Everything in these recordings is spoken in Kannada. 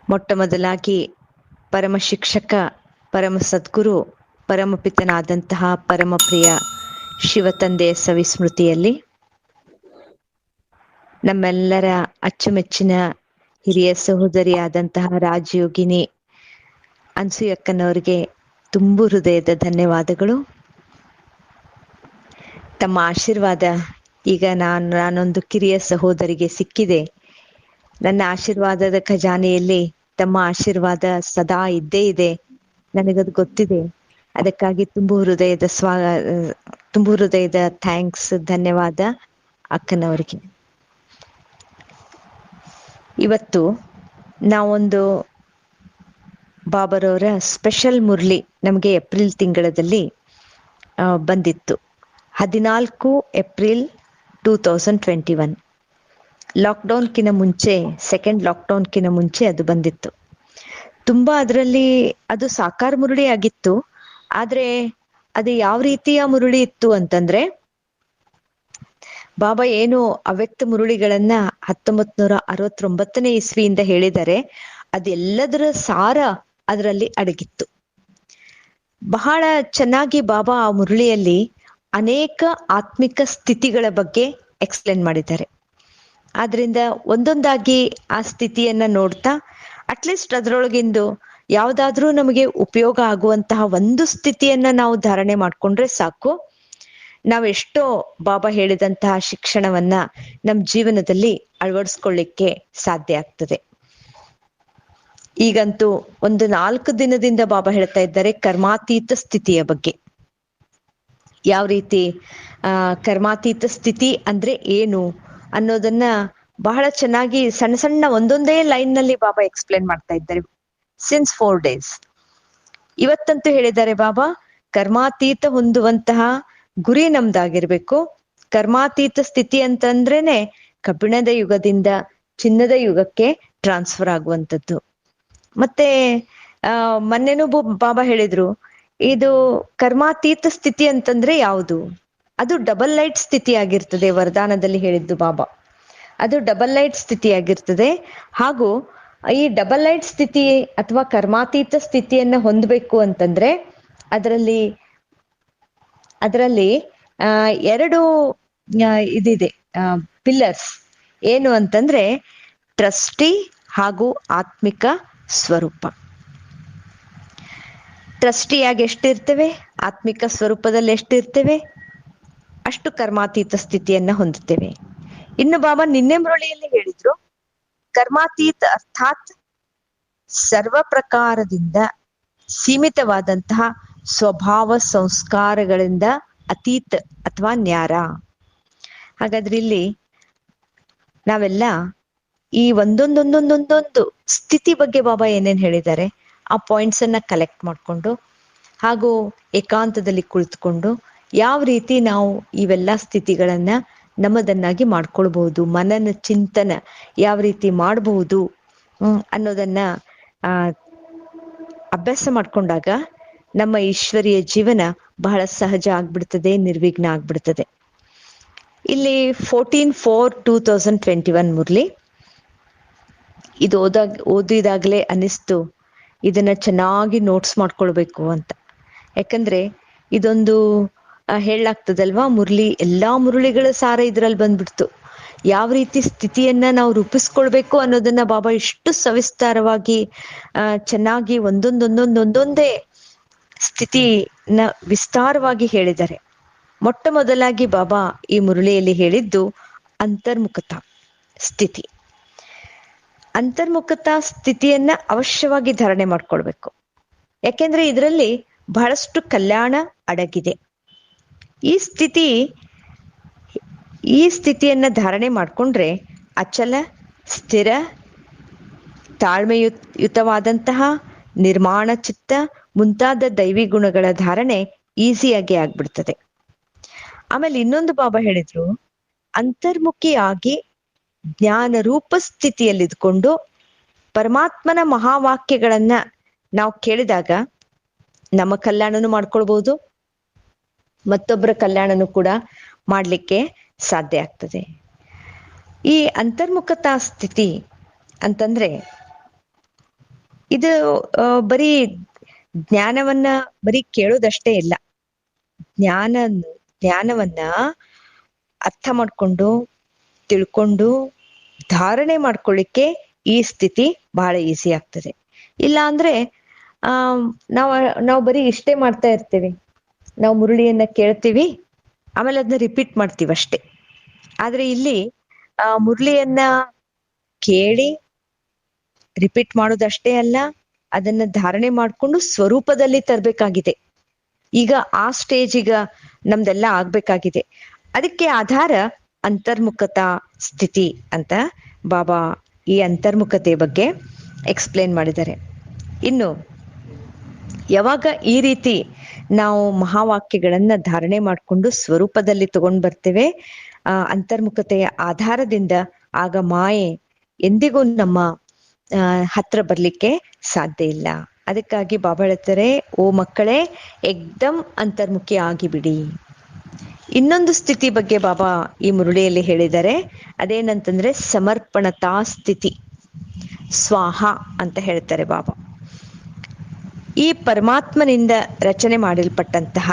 ಮೊಟ್ಟ ಮೊದಲಾಗಿ ಪರಮ ಶಿಕ್ಷಕ, ಪರಮ ಸದ್ಗುರು, ಪರಮಪಿತನಾದಂತಹ ಪರಮಪ್ರಿಯ ಶಿವತಂದೆಯ ಸವಿಸ್ಮೃತಿಯಲ್ಲಿ ನಮ್ಮೆಲ್ಲರ ಅಚ್ಚುಮೆಚ್ಚಿನ ಹಿರಿಯ ಸಹೋದರಿಯಾದಂತಹ ರಾಜಯೋಗಿನಿ ಅನ್ಸೂಯಕ್ಕನವರಿಗೆ ತುಂಬು ಹೃದಯದ ಧನ್ಯವಾದಗಳು. ತಮ್ಮ ಆಶೀರ್ವಾದ ಈಗ ನಾನೊಂದು ಕಿರಿಯ ಸಹೋದರಿಗೆ ಸಿಕ್ಕಿದೆ. ನನ್ನ ಆಶೀರ್ವಾದದ ಖಜಾನೆಯಲ್ಲಿ ತಮ್ಮ ಆಶೀರ್ವಾದ ಸದಾ ಇದ್ದೇ ಇದೆ, ನನಗದು ಗೊತ್ತಿದೆ. ಅದಕ್ಕಾಗಿ ತುಂಬು ಹೃದಯದ ಥ್ಯಾಂಕ್ಸ್, ಧನ್ಯವಾದ ಅಕ್ಕನವರಿಗೆ. ಇವತ್ತು ನಾವೊಂದು ಬಾಬರವರ ಸ್ಪೆಷಲ್ ಮುರಳಿ ನಮಗೆ ಏಪ್ರಿಲ್ ತಿಂಗಳಲ್ಲಿ ಬಂದಿತ್ತು. 14 ಏಪ್ರಿಲ್ 2021 ಲಾಕ್ಡೌನ್ಕಿನ ಮುಂಚೆ, ಸೆಕೆಂಡ್ ಲಾಕ್ಡೌನ್ಕಿನ ಮುಂಚೆ ಅದು ಬಂದಿತ್ತು. ತುಂಬಾ ಅದರಲ್ಲಿ ಅದು ಸಾಕಾರ ಮುರಳಿ ಆಗಿತ್ತು. ಆದ್ರೆ ಅದು ಯಾವ ರೀತಿಯ ಮುರಳಿ ಇತ್ತು ಅಂತಂದ್ರೆ, ಬಾಬಾ ಏನು ಅವ್ಯಕ್ತ ಮುರಳಿಗಳನ್ನ 1969 ಇಸ್ವಿಯಿಂದ ಹೇಳಿದ್ದಾರೆ, ಅದೆಲ್ಲದರ ಸಾರ ಅದರಲ್ಲಿ ಅಡಗಿತ್ತು. ಬಹಳ ಚೆನ್ನಾಗಿ ಬಾಬಾ ಆ ಮುರಳಿಯಲ್ಲಿ ಅನೇಕ ಆತ್ಮಿಕ ಸ್ಥಿತಿಗಳ ಬಗ್ಗೆ ಎಕ್ಸ್ಪ್ಲೇನ್ ಮಾಡಿದ್ದಾರೆ. ಆದ್ರಿಂದ ಒಂದೊಂದಾಗಿ ಆ ಸ್ಥಿತಿಯನ್ನ ನೋಡ್ತಾ ಅಟ್ಲೀಸ್ಟ್ ಅದರೊಳಗಿಂದು ಯಾವುದಾದ್ರೂ ನಮಗೆ ಉಪಯೋಗ ಆಗುವಂತಹ ಒಂದು ಸ್ಥಿತಿಯನ್ನ ನಾವು ಧಾರಣೆ ಮಾಡ್ಕೊಂಡ್ರೆ ಸಾಕು, ನಾವೆಷ್ಟೋ ಬಾಬಾ ಹೇಳಿದಂತಹ ಶಿಕ್ಷಣವನ್ನ ನಮ್ಮ ಜೀವನದಲ್ಲಿ ಅಳವಡಿಸ್ಕೊಳ್ಳಿಕ್ಕೆ ಸಾಧ್ಯ ಆಗ್ತದೆ. ಈಗಂತೂ ಒಂದು 4 ದಿನದಿಂದ ಬಾಬಾ ಹೇಳ್ತಾ ಇದ್ದಾರೆ ಕರ್ಮಾತೀತ ಸ್ಥಿತಿಯ ಬಗ್ಗೆ. ಯಾವ ರೀತಿ ಕರ್ಮಾತೀತ ಸ್ಥಿತಿ ಅಂದ್ರೆ ಏನು ಅನ್ನೋದನ್ನ ಬಹಳ ಚೆನ್ನಾಗಿ ಸಣ್ಣ ಸಣ್ಣ ಒಂದೊಂದೇ ಲೈನ್ ನಲ್ಲಿ ಬಾಬಾ ಎಕ್ಸ್ಪ್ಲೇನ್ ಮಾಡ್ತಾ ಇದ್ದಾರೆ ಸಿನ್ಸ್ 4 days. ಇವತ್ತಂತೂ ಹೇಳಿದ್ದಾರೆ ಬಾಬಾ, ಕರ್ಮಾತೀತ ಹೊಂದುವಂತಹ ಗುರಿ ನಮ್ದಾಗಿರ್ಬೇಕು. ಕರ್ಮಾತೀತ ಸ್ಥಿತಿ ಅಂತಂದ್ರೇನೆ ಕಬ್ಬಿಣದ ಯುಗದಿಂದ ಚಿನ್ನದ ಯುಗಕ್ಕೆ ಟ್ರಾನ್ಸ್ಫರ್ ಆಗುವಂಥದ್ದು. ಮತ್ತೆ ಮೊನ್ನೆನೂ ಬಾಬಾ ಹೇಳಿದ್ರು, ಇದು ಕರ್ಮಾತೀತ ಸ್ಥಿತಿ ಅಂತಂದ್ರೆ ಯಾವುದು? ಅದು ಡಬಲ್ ಲೈಟ್ ಸ್ಥಿತಿ ಆಗಿರ್ತದೆ. ವರದಾನದಲ್ಲಿ ಹೇಳಿದ್ದು ಬಾಬಾ, ಅದು ಡಬಲ್ ಲೈಟ್ ಸ್ಥಿತಿ ಆಗಿರ್ತದೆ. ಹಾಗೂ ಈ ಡಬಲ್ ಲೈಟ್ ಸ್ಥಿತಿ ಅಥವಾ ಕರ್ಮಾತೀತ ಸ್ಥಿತಿಯನ್ನ ಹೊಂದಬೇಕು ಅಂತಂದ್ರೆ ಅದರಲ್ಲಿ 2 ಇದಿದೆ ಪಿಲ್ಲರ್ಸ್. ಏನು ಅಂತಂದ್ರೆ ಟ್ರಸ್ಟಿ ಹಾಗೂ ಆತ್ಮಿಕ ಸ್ವರೂಪ. ಟ್ರಸ್ಟಿಯಾಗಿ ಎಷ್ಟಿರ್ತೇವೆ, ಆತ್ಮಿಕ ಸ್ವರೂಪದಲ್ಲಿ ಎಷ್ಟಿರ್ತೇವೆ, ಅಷ್ಟು ಕರ್ಮಾತೀತ ಸ್ಥಿತಿಯನ್ನ ಹೊಂದುತ್ತೇವೆ. ಇನ್ನು ಬಾಬಾ ನಿನ್ನೆ ಮುರಳಿಯಲ್ಲಿ ಹೇಳಿದ್ರು, ಕರ್ಮಾತೀತ ಅರ್ಥಾತ್ ಸರ್ವ ಪ್ರಕಾರದಿಂದ ಸೀಮಿತವಾದಂತಹ ಸ್ವಭಾವ ಸಂಸ್ಕಾರಗಳಿಂದ ಅತೀತ ಅಥವಾ ನ್ಯಾರ. ಹಾಗಾದ್ರೆ ಇಲ್ಲಿ ನಾವೆಲ್ಲ ಈ ಒಂದೊಂದೊಂದೊಂದೊಂದೊಂದು ಸ್ಥಿತಿ ಬಗ್ಗೆ ಬಾಬಾ ಏನೇನ್ ಹೇಳಿದ್ದಾರೆ ಆ ಪಾಯಿಂಟ್ಸ್ ಅನ್ನ ಕಲೆಕ್ಟ್ ಮಾಡ್ಕೊಂಡು ಹಾಗೂ ಏಕಾಂತದಲ್ಲಿ ಕುಳಿತುಕೊಂಡು ಯಾವ ರೀತಿ ನಾವು ಇವೆಲ್ಲ ಸ್ಥಿತಿಗಳನ್ನ ನಮ್ಮದನ್ನಾಗಿ ಮಾಡ್ಕೊಳ್ಬಹುದು, ಮನನ ಚಿಂತನ ಯಾವ ರೀತಿ ಮಾಡಬಹುದು ಅನ್ನೋದನ್ನ ಅಭ್ಯಾಸ ಮಾಡ್ಕೊಂಡಾಗ ನಮ್ಮ ಈಶ್ವರೀಯ ಜೀವನ ಬಹಳ ಸಹಜ ಆಗ್ಬಿಡ್ತದೆ, ನಿರ್ವಿಘ್ನ ಆಗ್ಬಿಡ್ತದೆ. ಇಲ್ಲಿ 14/4/2021 ಮುರಳಿ ಇದು ಓದಿದಾಗಲೇ ಅನಿಸ್ತು ಇದನ್ನ ಚೆನ್ನಾಗಿ ನೋಟ್ಸ್ ಮಾಡ್ಕೊಳ್ಬೇಕು ಅಂತ. ಯಾಕಂದ್ರೆ ಇದೊಂದು ಹೇಳಲಾಗ್ತದಲ್ವಾ, ಮುರಳಿ ಎಲ್ಲಾ ಮುರಳಿಗಳ ಸಾರ ಇದ್ರಲ್ಲಿ ಬಂದ್ಬಿಡ್ತು. ಯಾವ ರೀತಿ ಸ್ಥಿತಿಯನ್ನ ನಾವು ರೂಪಿಸ್ಕೊಳ್ಬೇಕು ಅನ್ನೋದನ್ನ ಬಾಬಾ ಇಷ್ಟು ಸವಿಸ್ತಾರವಾಗಿ ಚೆನ್ನಾಗಿ ಒಂದೊಂದೇ ಸ್ಥಿತಿನ ವಿಸ್ತಾರವಾಗಿ ಹೇಳಿದ್ದಾರೆ. ಮೊಟ್ಟ ಮೊದಲಾಗಿ ಬಾಬಾ ಈ ಮುರಳಿಯಲ್ಲಿ ಹೇಳಿದ್ದು ಅಂತರ್ಮುಖತಾ ಸ್ಥಿತಿ. ಅಂತರ್ಮುಖತಾ ಸ್ಥಿತಿಯನ್ನ ಅವಶ್ಯವಾಗಿ ಧಾರಣೆ ಮಾಡ್ಕೊಳ್ಬೇಕು. ಯಾಕೆಂದ್ರೆ ಇದರಲ್ಲಿ ಬಹಳಷ್ಟು ಕಲ್ಯಾಣ ಅಡಗಿದೆ. ಈ ಸ್ಥಿತಿಯನ್ನ ಧಾರಣೆ ಮಾಡ್ಕೊಂಡ್ರೆ ಅಚಲ, ಸ್ಥಿರ, ತಾಳ್ಮೆಯುತವಾದಂತಹ ನಿರ್ಮಾಣ ಚಿತ್ತ ಮುಂತಾದ ದೈವಿ ಗುಣಗಳ ಧಾರಣೆ ಈಸಿಯಾಗಿ ಆಗ್ಬಿಡ್ತದೆ. ಆಮೇಲೆ ಇನ್ನೊಂದು ಬಾಬಾ ಹೇಳಿದ್ರು, ಅಂತರ್ಮುಖಿಯಾಗಿ ಜ್ಞಾನ ರೂಪ ಸ್ಥಿತಿಯಲ್ಲಿದ್ಕೊಂಡು ಪರಮಾತ್ಮನ ಮಹಾವಾಕ್ಯಗಳನ್ನ ನಾವು ಕೇಳಿದಾಗ ನಮ್ಮ ಕಲ್ಯಾಣನು ಮಾಡ್ಕೊಳ್ಬಹುದು, ಮತ್ತೊಬ್ಬರ ಕಲ್ಯಾಣನು ಕೂಡ ಮಾಡ್ಲಿಕ್ಕೆ ಸಾಧ್ಯ ಆಗ್ತದೆ. ಈ ಅಂತರ್ಮುಖತಾ ಸ್ಥಿತಿ ಅಂತಂದ್ರೆ ಇದು ಬರೀ ಜ್ಞಾನವನ್ನ ಬರೀ ಕೇಳೋದಷ್ಟೇ ಇಲ್ಲ. ಜ್ಞಾನ ಜ್ಞಾನವನ್ನ ಅರ್ಥ ಮಾಡ್ಕೊಂಡು ತಿಳ್ಕೊಂಡು ಧಾರಣೆ ಮಾಡ್ಕೊಳ್ಳಿಕ್ಕೆ ಈ ಸ್ಥಿತಿ ಬಹಳ ಈಸಿ ಆಗ್ತದೆ. ಇಲ್ಲ ಅಂದ್ರೆ ಆ ನಾವು ನಾವು ಬರೀ ಇಷ್ಟೇ ಮಾಡ್ತಾ ಇರ್ತೀವಿ. ನಾವು ಮುರುಳಿಯನ್ನ ಕೇಳ್ತೀವಿ, ಆಮೇಲೆ ಅದನ್ನ ರಿಪೀಟ್ ಮಾಡ್ತೀವಿ ಅಷ್ಟೇ. ಆದ್ರೆ ಇಲ್ಲಿ ಮುರುಳಿಯನ್ನ ಕೇಳಿ ರಿಪೀಟ್ ಮಾಡೋದಷ್ಟೇ ಅಲ್ಲ, ಅದನ್ನ ಧಾರಣೆ ಮಾಡ್ಕೊಂಡು ಸ್ವರೂಪದಲ್ಲಿ ತರಬೇಕಾಗಿದೆ. ಈಗ ಆ ಸ್ಟೇಜ್ ಈಗ ನಮ್ದೆಲ್ಲ ಆಗ್ಬೇಕಾಗಿದೆ. ಅದಕ್ಕೆ ಆಧಾರ ಅಂತರ್ಮುಖತಾ ಸ್ಥಿತಿ ಅಂತ ಬಾಬಾ ಈ ಅಂತರ್ಮುಖತೆ ಬಗ್ಗೆ ಎಕ್ಸ್ಪ್ಲೇನ್ ಮಾಡಿದ್ದಾರೆ. ಇನ್ನು ಯಾವಾಗ ಈ ರೀತಿ ನಾವು ಮಹಾವಾಕ್ಯಗಳನ್ನ ಧಾರಣೆ ಮಾಡಿಕೊಂಡು ಸ್ವರೂಪದಲ್ಲಿ ತಗೊಂಡ್ ಬರ್ತೇವೆ ಅಂತರ್ಮುಖತೆಯ ಆಧಾರದಿಂದ, ಆಗ ಮಾಯೆ ಎಂದಿಗೂ ನಮ್ಮ ಹತ್ರ ಬರ್ಲಿಕ್ಕೆ ಸಾಧ್ಯ ಇಲ್ಲ. ಅದಕ್ಕಾಗಿ ಬಾಬಾ ಹೇಳ್ತಾರೆ, ಓ ಮಕ್ಕಳೇ, ಏಕ್ದಮ್ ಅಂತರ್ಮುಖಿ ಆಗಿಬಿಡಿ. ಇನ್ನೊಂದು ಸ್ಥಿತಿ ಬಗ್ಗೆ ಬಾಬಾ ಈ ಮುರುಳಿಯಲ್ಲಿ ಹೇಳಿದ್ದಾರೆ. ಅದೇನಂತಂದ್ರೆ ಸಮರ್ಪಣತಾ ಸ್ಥಿತಿ, ಸ್ವಾಹ ಅಂತ ಹೇಳ್ತಾರೆ ಬಾಬಾ. ಈ ಪರಮಾತ್ಮನಿಂದ ರಚನೆ ಮಾಡಲ್ಪಟ್ಟಂತಹ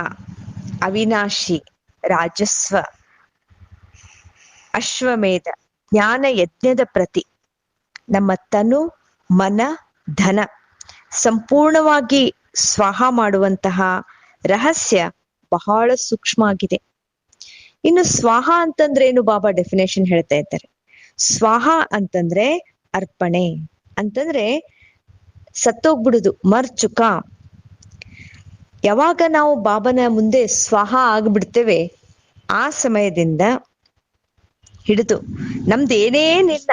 ಅವಿನಾಶಿ ರಾಜಸ್ವ ಅಶ್ವಮೇಧ ಜ್ಞಾನ ಯಜ್ಞದ ಪ್ರತಿ ನಮ್ಮ ತನು ಮನ ಧನ ಸಂಪೂರ್ಣವಾಗಿ ಸ್ವಾಹ ಮಾಡುವಂತಹ ರಹಸ್ಯ ಬಹಳ ಸೂಕ್ಷ್ಮ ಆಗಿದೆ. ಇನ್ನು ಸ್ವಾಹ ಅಂತಂದ್ರೆ ಏನು ಬಾಬಾ ಡೆಫಿನೇಷನ್ ಹೇಳ್ತಾ ಇದ್ದಾರೆ. ಸ್ವಾಹ ಅಂತಂದ್ರೆ ಅರ್ಪಣೆ ಅಂತಂದ್ರೆ ಸತ್ತೋಗ್ಬಿಡುದು, ಮರ್ಚುಕ. ಯಾವಾಗ ನಾವು ಬಾಬನ ಮುಂದೆ ಸ್ವಾಹ ಆಗ್ಬಿಡ್ತೇವೆ, ಆ ಸಮಯದಿಂದ ಹಿಡಿದು ನಮ್ದೇನೇನಿಲ್ಲ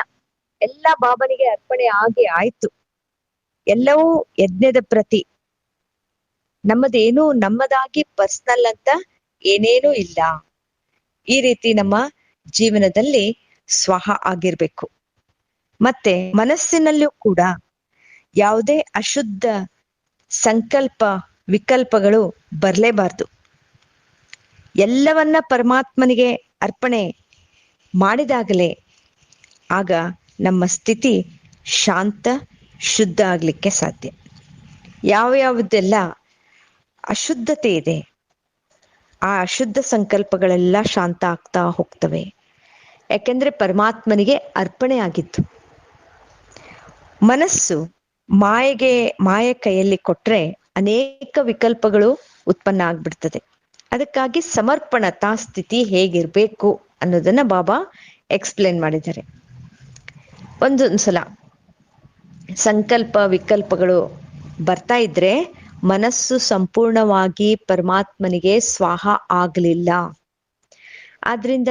ಎಲ್ಲ ಬಾಬನಿಗೆ ಅರ್ಪಣೆ ಆಗಿ ಆಯ್ತು. ಎಲ್ಲವೂ ಯಜ್ಞದ ಪ್ರತಿ, ನಮ್ಮದೇನು ನಮ್ಮದಾಗಿ ಪರ್ಸನಲ್ ಅಂತ ಏನೇನೂ ಇಲ್ಲ. ಈ ರೀತಿ ನಮ್ಮ ಜೀವನದಲ್ಲಿ ಸ್ವಾಹ ಆಗಿರ್ಬೇಕು. ಮತ್ತೆ ಮನಸ್ಸಿನಲ್ಲೂ ಕೂಡ ಯಾವುದೇ ಅಶುದ್ಧ ಸಂಕಲ್ಪ ವಿಕಲ್ಪಗಳು ಬರಲೇಬಾರ್ದು. ಎಲ್ಲವನ್ನ ಪರಮಾತ್ಮನಿಗೆ ಅರ್ಪಣೆ ಮಾಡಿದಾಗಲೇ ಆಗ ನಮ್ಮ ಸ್ಥಿತಿ ಶಾಂತ ಶುದ್ಧ ಆಗ್ಲಿಕ್ಕೆ ಸಾಧ್ಯ. ಯಾವುದೆಲ್ಲ ಅಶುದ್ಧತೆ ಇದೆ, ಆ ಅಶುದ್ಧ ಸಂಕಲ್ಪಗಳೆಲ್ಲ ಶಾಂತ ಆಗ್ತಾ ಹೋಗ್ತವೆ. ಯಾಕೆಂದ್ರೆ ಪರಮಾತ್ಮನಿಗೆ ಅರ್ಪಣೆ ಆಗಿತ್ತು. ಮನಸ್ಸು ಮಾಯ ಕೈಯಲ್ಲಿ ಕೊಟ್ರೆ ಅನೇಕ ವಿಕಲ್ಪಗಳು ಉತ್ಪನ್ನ ಆಗ್ಬಿಡ್ತದೆ. ಅದಕ್ಕಾಗಿ ಸಮರ್ಪಣತಾ ಸ್ಥಿತಿ ಹೇಗಿರ್ಬೇಕು ಅನ್ನೋದನ್ನ ಬಾಬಾ ಎಕ್ಸ್ಪ್ಲೇನ್ ಮಾಡಿದ್ದಾರೆ. ಒಂದೊಂದ್ಸಲ ಸಂಕಲ್ಪ ವಿಕಲ್ಪಗಳು ಬರ್ತಾ ಇದ್ರೆ ಮನಸ್ಸು ಸಂಪೂರ್ಣವಾಗಿ ಪರಮಾತ್ಮನಿಗೆ ಸ್ವಾಹ ಆಗ್ಲಿಲ್ಲ. ಆದ್ರಿಂದ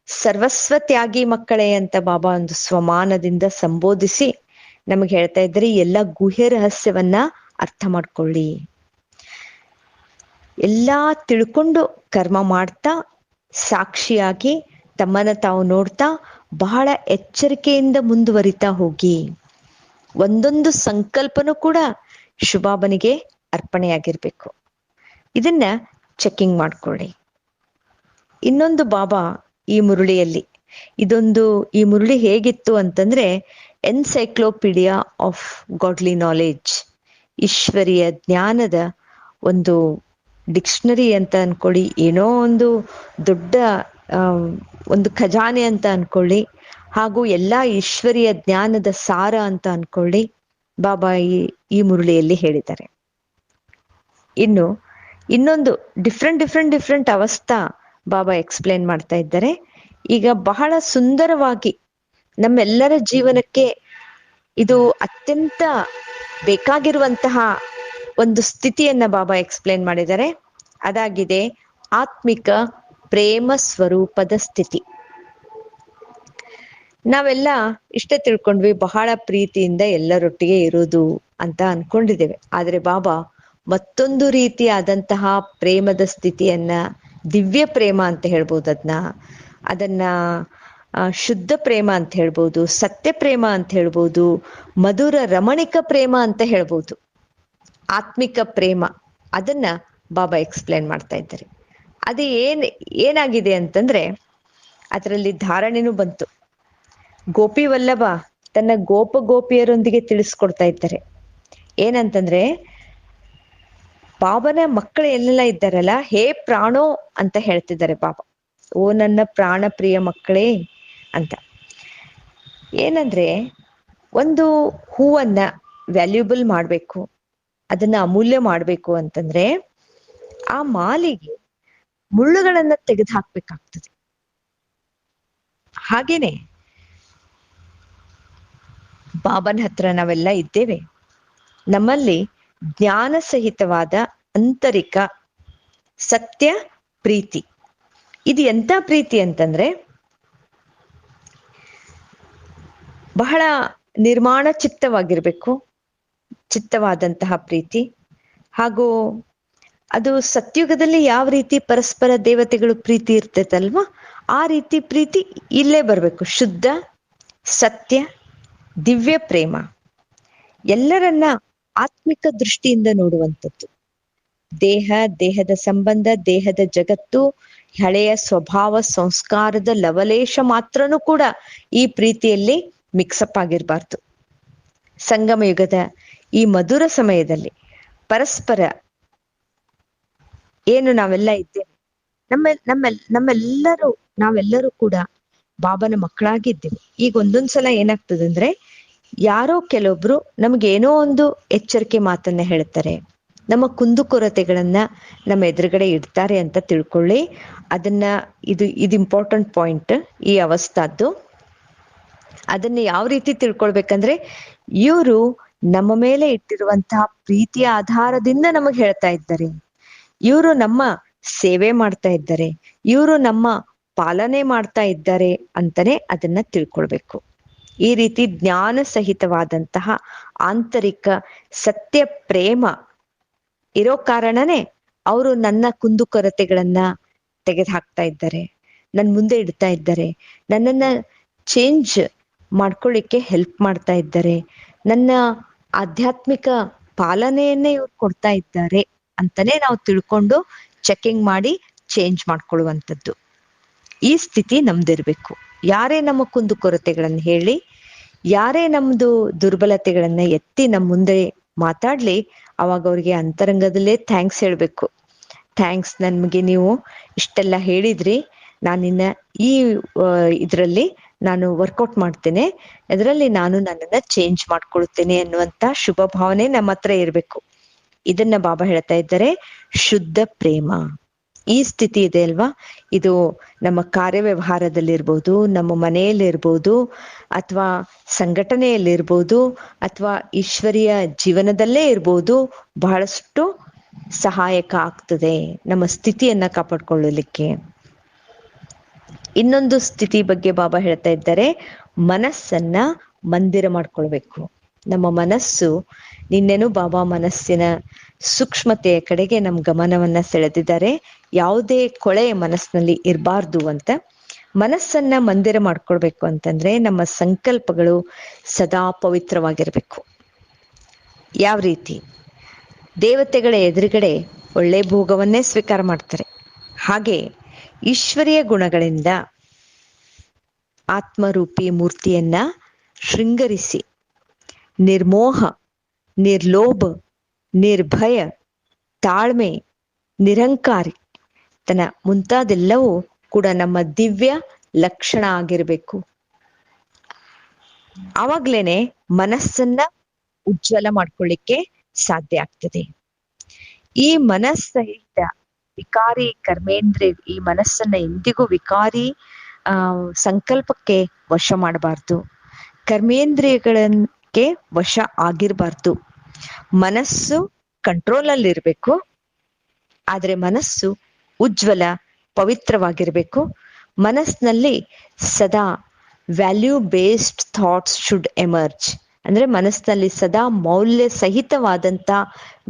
ಸರ್ವಸ್ವ ತ್ಯಾಗಿ ಮಕ್ಕಳೇ ಅಂತ ಬಾಬಾ ಒಂದು ಸ್ವಮಾನದಿಂದ ಸಂಬೋಧಿಸಿ ನಮಗೆ ಹೇಳ್ತಾ ಇದ್ರೆ, ಎಲ್ಲ ಗುಹ್ಯ ರಹಸ್ಯವನ್ನ ಅರ್ಥ ಮಾಡ್ಕೊಳ್ಳಿ. ಎಲ್ಲಾ ತಿಳ್ಕೊಂಡು ಕರ್ಮ ಮಾಡ್ತಾ ಸಾಕ್ಷಿಯಾಗಿ ತಮ್ಮನ್ನ ತಾವು ನೋಡ್ತಾ ಬಹಳ ಎಚ್ಚರಿಕೆಯಿಂದ ಮುಂದುವರಿತಾ ಹೋಗಿ. ಒಂದೊಂದು ಸಂಕಲ್ಪನೂ ಕೂಡ ಶುಭಾಬನಿಗೆ ಅರ್ಪಣೆಯಾಗಿರ್ಬೇಕು. ಇದನ್ನ ಚೆಕಿಂಗ್ ಮಾಡ್ಕೊಳ್ಳಿ. ಇನ್ನೊಂದು ಬಾಬಾ ಈ ಮುರುಳಿಯಲ್ಲಿ ಈ ಮುರುಳಿ ಹೇಗಿತ್ತು ಅಂತಂದ್ರೆ encyclopaedia of godly knowledge, Ishwariya ಜ್ಞಾನದ ಒಂದು ಡಿಕ್ಷನರಿ ಅಂತ ಅನ್ಕೊಳ್ಳಿ, ಏನೋ ಒಂದು ದೊಡ್ಡ ಒಂದು ಖಜಾನೆ ಅಂತ ಅನ್ಕೊಳ್ಳಿ, ಹಾಗೂ ಎಲ್ಲಾ ಈಶ್ವರಿಯ ಜ್ಞಾನದ ಸಾರ ಅಂತ ಅನ್ಕೊಳ್ಳಿ. ಬಾಬಾ ಈ ಮುರುಳಿಯಲ್ಲಿ ಹೇಳಿದ್ದಾರೆ. ಇನ್ನು ಇನ್ನೊಂದು ಡಿಫ್ರೆಂಟ್ ಅವಸ್ಥಾ ಬಾಬಾ ಎಕ್ಸ್ಪ್ಲೇನ್ ಮಾಡ್ತಾ ಇದ್ದಾರೆ. ಈಗ ಬಹಳ ಸುಂದರವಾಗಿ ನಮ್ಮೆಲ್ಲರ ಜೀವನಕ್ಕೆ ಇದು ಅತ್ಯಂತ ಬೇಕಾಗಿರುವಂತಹ ಒಂದು ಸ್ಥಿತಿಯನ್ನ ಬಾಬಾ ಎಕ್ಸ್ಪ್ಲೇನ್ ಮಾಡಿದ್ದಾರೆ. ಅದಾಗಿದೆ ಆತ್ಮಿಕ ಪ್ರೇಮ ಸ್ವರೂಪದ ಸ್ಥಿತಿ. ನಾವೆಲ್ಲ ಇಷ್ಟೇ ತಿಳ್ಕೊಂಡ್ವಿ, ಬಹಳ ಪ್ರೀತಿಯಿಂದ ಎಲ್ಲರೊಟ್ಟಿಗೆ ಇರೋದು ಅಂತ ಅನ್ಕೊಂಡಿದ್ದೇವೆ. ಆದ್ರೆ ಬಾಬಾ ಮತ್ತೊಂದು ರೀತಿಯಾದಂತಹ ಪ್ರೇಮದ ಸ್ಥಿತಿಯನ್ನ, ದಿವ್ಯ ಪ್ರೇಮ ಅಂತ ಹೇಳ್ಬೋದು, ಅದನ್ನ ಶುದ್ಧ ಪ್ರೇಮ ಅಂತ ಹೇಳ್ಬೋದು, ಸತ್ಯ ಪ್ರೇಮ ಅಂತ ಹೇಳ್ಬೋದು, ಮಧುರ ರಮಣಿಕ ಪ್ರೇಮ ಅಂತ ಹೇಳ್ಬೋದು, ಆತ್ಮಿಕ ಪ್ರೇಮ, ಅದನ್ನ ಬಾಬಾ ಎಕ್ಸ್ಪ್ಲೇನ್ ಮಾಡ್ತಾ ಇದ್ದಾರೆ. ಅದು ಏನಾಗಿದೆ ಅಂತಂದ್ರೆ ಅದರಲ್ಲಿ ಧಾರಣೆನೂ ಬಂತು. ಗೋಪಿ ವಲ್ಲಭ ತನ್ನ ಗೋಪಿಯರೊಂದಿಗೆ ತಿಳಿಸ್ಕೊಡ್ತಾ ಇದ್ದಾರೆ, ಏನಂತಂದ್ರೆ ಬಾಬನ ಮಕ್ಕಳು ಎಲ್ಲೆಲ್ಲ ಇದ್ದಾರಲ್ಲ, ಹೇ ಪ್ರಾಣೋ ಅಂತ ಹೇಳ್ತಿದ್ದಾರೆ ಬಾಬಾ. ಓ ನನ್ನ ಪ್ರಾಣ ಪ್ರಿಯ ಮಕ್ಕಳೇ ಅಂತ. ಏನಂದ್ರೆ ಒಂದು ಹೂವನ್ನ ವ್ಯಾಲ್ಯೂಬಲ್ ಮಾಡ್ಬೇಕು, ಅದನ್ನ ಅಮೂಲ್ಯ ಮಾಡ್ಬೇಕು ಅಂತಂದ್ರೆ ಆ ಮಾಲಿಗೆ ಮುಳ್ಳುಗಳನ್ನ ತೆಗೆದು ಹಾಕ್ಬೇಕಾಗ್ತದೆ. ಹಾಗೇನೆ ಬಾಬನ ಹತ್ರ ನಾವೆಲ್ಲ ಇದ್ದೇವೆ. ನಮ್ಮಲ್ಲಿ ಜ್ಞಾನ ಸಹಿತವಾದ ಆಂತರಿಕ ಸತ್ಯ ಪ್ರೀತಿ. ಇದು ಎಂತ ಪ್ರೀತಿ ಅಂತಂದ್ರೆ ಬಹಳ ನಿರ್ಮಾಣ ಚಿತ್ತವಾದಂತಹ ಪ್ರೀತಿ. ಹಾಗೂ ಅದು ಸತ್ಯುಗದಲ್ಲಿ ಯಾವ ರೀತಿ ಪರಸ್ಪರ ದೇವತೆಗಳು ಪ್ರೀತಿ ಇರ್ತೈತಲ್ವಾ, ಆ ರೀತಿ ಪ್ರೀತಿ ಇಲ್ಲೇ ಬರ್ಬೇಕು. ಶುದ್ಧ ಸತ್ಯ ದಿವ್ಯ ಪ್ರೇಮ, ಎಲ್ಲರನ್ನ ಆತ್ಮಿಕ ದೃಷ್ಟಿಯಿಂದ ನೋಡುವಂಥದ್ದು. ದೇಹದ ಸಂಬಂಧ, ದೇಹದ ಜಗತ್ತು, ಹಳೆಯ ಸ್ವಭಾವ ಸಂಸ್ಕಾರದ ಲವಲೇಶ ಮಾತ್ರನೂ ಕೂಡ ಈ ಪ್ರೀತಿಯಲ್ಲಿ ಮಿಕ್ಸಪ್ ಆಗಿರಬಾರ್ದು. ಸಂಗಮ ಯುಗದ ಈ ಮಧುರ ಸಮಯದಲ್ಲಿ ಪರಸ್ಪರ ಏನು ನಾವೆಲ್ಲ ಇದ್ದೇವೆ, ನಾವೆಲ್ಲರೂ ಕೂಡ ಬಾಬನ ಮಕ್ಕಳಾಗಿದ್ದೇವೆ. ಈಗ ಒಂದೊಂದ್ಸಲ ಏನಾಗ್ತದಂದ್ರೆ ಯಾರೋ ಕೆಲವೊಬ್ರು ನಮ್ಗೇನೋ ಒಂದು ಎಚ್ಚರಿಕೆ ಮಾತನ್ನ ಹೇಳ್ತಾರೆ, ನಮ್ಮ ಕುಂದುಕೊರತೆಗಳನ್ನ ನಮ್ಮ ಎದುರುಗಡೆ ಇಡ್ತಾರೆ ಅಂತ ತಿಳ್ಕೊಳ್ಳಿ. ಅದನ್ನ ಇದು ಇಂಪಾರ್ಟೆಂಟ್ ಪಾಯಿಂಟ್ ಈ ಅವಸ್ಥಾದ್ದು. ಅದನ್ನ ಯಾವ ರೀತಿ ತಿಳ್ಕೊಳ್ಬೇಕಂದ್ರೆ, ಇವರು ನಮ್ಮ ಮೇಲೆ ಇಟ್ಟಿರುವಂತಹ ಪ್ರೀತಿಯ ಆಧಾರದಿಂದ ನಮಗ್ ಹೇಳ್ತಾ ಇದ್ದಾರೆ, ಇವರು ನಮ್ಮ ಸೇವೆ ಮಾಡ್ತಾ ಇದ್ದಾರೆ, ಇವರು ನಮ್ಮ ಪಾಲನೆ ಮಾಡ್ತಾ ಇದ್ದಾರೆ ಅಂತಾನೆ ಅದನ್ನ ತಿಳ್ಕೊಳ್ಬೇಕು. ಈ ರೀತಿ ಜ್ಞಾನ ಸಹಿತವಾದಂತಹ ಆಂತರಿಕ ಸತ್ಯ ಪ್ರೇಮ ಇರೋ ಕಾರಣನೇ ಅವರು ನನ್ನ ಕುಂದುಕೊರತೆಗಳನ್ನ ತೆಗೆದು ಹಾಕ್ತಾ ಇದ್ದಾರೆ, ನನ್ ಮುಂದೆ ಇಡ್ತಾ ಇದ್ದಾರೆ, ನನ್ನನ್ನ ಚೇಂಜ್ ಮಾಡ್ಕೊಳ್ಳಿಕ್ಕೆ ಹೆಲ್ಪ್ ಮಾಡ್ತಾ ಇದ್ದಾರೆ, ನನ್ನ ಆಧ್ಯಾತ್ಮಿಕ ಪಾಲನೆಯನ್ನೇ ಇವ್ರು ಕೊಡ್ತಾ ಇದ್ದಾರೆ ಅಂತಾನೆ ನಾವು ತಿಳ್ಕೊಂಡು ಚೆಕಿಂಗ್ ಮಾಡಿ ಚೇಂಜ್ ಮಾಡ್ಕೊಳ್ಳುವಂಥದ್ದು. ಈ ಸ್ಥಿತಿ ನಮ್ದಿರ್ಬೇಕು. ಯಾರೇ ನಮ್ಮ ಕುಂದುಕೊರತೆಗಳನ್ನ ಹೇಳಿ, ಯಾರೇ ನಮ್ದು ದುರ್ಬಲತೆಗಳನ್ನ ಎತ್ತಿ ನಮ್ಮ ಮುಂದೆ ಮಾತಾಡ್ಲಿ, ಅವಾಗ ಅವ್ರಿಗೆ ಅಂತರಂಗದಲ್ಲೇ ಥ್ಯಾಂಕ್ಸ್ ಹೇಳ್ಬೇಕು. ಥ್ಯಾಂಕ್ಸ್, ನನ್ಗೆ ನೀವು ಇಷ್ಟೆಲ್ಲ ಹೇಳಿದ್ರಿ, ನಾನಿನ್ನ ಈ ಇದರಲ್ಲಿ ನಾನು ವರ್ಕೌಟ್ ಮಾಡ್ತೇನೆ, ಅದರಲ್ಲಿ ನಾನು ನನ್ನನ್ನ ಚೇಂಜ್ ಮಾಡ್ಕೊಳ್ತೇನೆ ಅನ್ನುವಂತ ಶುಭ ಭಾವನೆ ನಮ್ಮ ಹತ್ರ ಇರ್ಬೇಕು. ಇದನ್ನ ಬಾಬಾ ಹೇಳ್ತಾ ಇದ್ದಾರೆ ಶುದ್ಧ ಪ್ರೇಮ. ಈ ಸ್ಥಿತಿ ಇದೆ ಅಲ್ವಾ, ಇದು ನಮ್ಮ ಕಾರ್ಯವ್ಯವಹಾರದಲ್ಲಿರ್ಬೋದು, ನಮ್ಮ ಮನೆಯಲ್ಲಿರ್ಬೋದು, ಅಥವಾ ಸಂಘಟನೆಯಲ್ಲಿರ್ಬೋದು, ಅಥವಾ ಈಶ್ವರಿಯ ಜೀವನದಲ್ಲೇ ಇರ್ಬೋದು, ಬಹಳಷ್ಟು ಸಹಾಯಕ ಆಗ್ತದೆ ನಮ್ಮ ಸ್ಥಿತಿಯನ್ನ ಕಾಪಾಡ್ಕೊಳ್ಳಲಿಕ್ಕೆ. ಇನ್ನೊಂದು ಸ್ಥಿತಿ ಬಗ್ಗೆ ಬಾಬಾ ಹೇಳ್ತಾ ಇದ್ದಾರೆ, ಮನಸ್ಸನ್ನ ಮಂದಿರ ಮಾಡ್ಕೊಳ್ಬೇಕು. ನಮ್ಮ ಮನಸ್ಸು, ನಿನ್ನೆನು ಬಾಬಾ ಮನಸ್ಸಿನ ಸೂಕ್ಷ್ಮತೆಯ ಕಡೆಗೆ ನಮ್ ಗಮನವನ್ನ ಸೆಳೆದಿದ್ದಾರೆ. ಯಾವುದೇ ಕೊಳೆ ಮನಸ್ಸಿನಲ್ಲಿ ಇರಬಾರ್ದು ಅಂತ. ಮನಸ್ಸನ್ನ ಮಂದಿರ ಮಾಡ್ಕೊಳ್ಬೇಕು ಅಂತಂದ್ರೆ ನಮ್ಮ ಸಂಕಲ್ಪಗಳು ಸದಾ ಪವಿತ್ರವಾಗಿರ್ಬೇಕು. ಯಾವ ರೀತಿ ದೇವತೆಗಳ ಎದುರುಗಡೆ ಒಳ್ಳೆ ಭೋಗವನ್ನೇ ಸ್ವೀಕಾರ ಮಾಡ್ತಾರೆ, ಹಾಗೆ ಈಶ್ವರೀಯ ಗುಣಗಳಿಂದ ಆತ್ಮರೂಪಿ ಮೂರ್ತಿಯನ್ನ ಶೃಂಗರಿಸಿ ನಿರ್ಮೋಹ, ನಿರ್ಲೋಭ, ನಿರ್ಭಯ, ತಾಳ್ಮೆ, ನಿರಂಕಾರಿ ತನ ಮುಂತಾದೆಲ್ಲವೂ ಕೂಡ ನಮ್ಮ ದಿವ್ಯ ಲಕ್ಷಣ ಆಗಿರ್ಬೇಕು. ಆವಾಗ್ಲೇನೆ ಮನಸ್ಸನ್ನ ಉಜ್ವಲ ಮಾಡ್ಕೊಳ್ಳಿಕ್ಕೆ ಸಾಧ್ಯ ಆಗ್ತದೆ. ಈ ಮನಸ್ಸಹಿತ ವಿಕಾರಿ ಕರ್ಮೇಂದ್ರಿಯ, ಈ ಮನಸ್ಸನ್ನ ಎಂದಿಗೂ ವಿಕಾರಿ ಸಂಕಲ್ಪಕ್ಕೆ ವಶ ಮಾಡಬಾರ್ದು, ಕರ್ಮೇಂದ್ರಿಯಗಳಿಗೆ ವಶ ಆಗಿರ್ಬಾರ್ದು. ಮನಸ್ಸು ಕಂಟ್ರೋಲ್ ಅಲ್ಲಿ ಇರ್ಬೇಕು, ಆದ್ರೆ ಮನಸ್ಸು ಉಜ್ವಲ ಪವಿತ್ರವಾಗಿರ್ಬೇಕು. ಮನಸ್ಸಿನಲ್ಲಿ ಸದಾ value based thoughts should emerge. ಅಂದ್ರೆ ಮನಸ್ಸಿನಲ್ಲಿ ಸದಾ ಮೌಲ್ಯ ಸಹಿತವಾದಂತ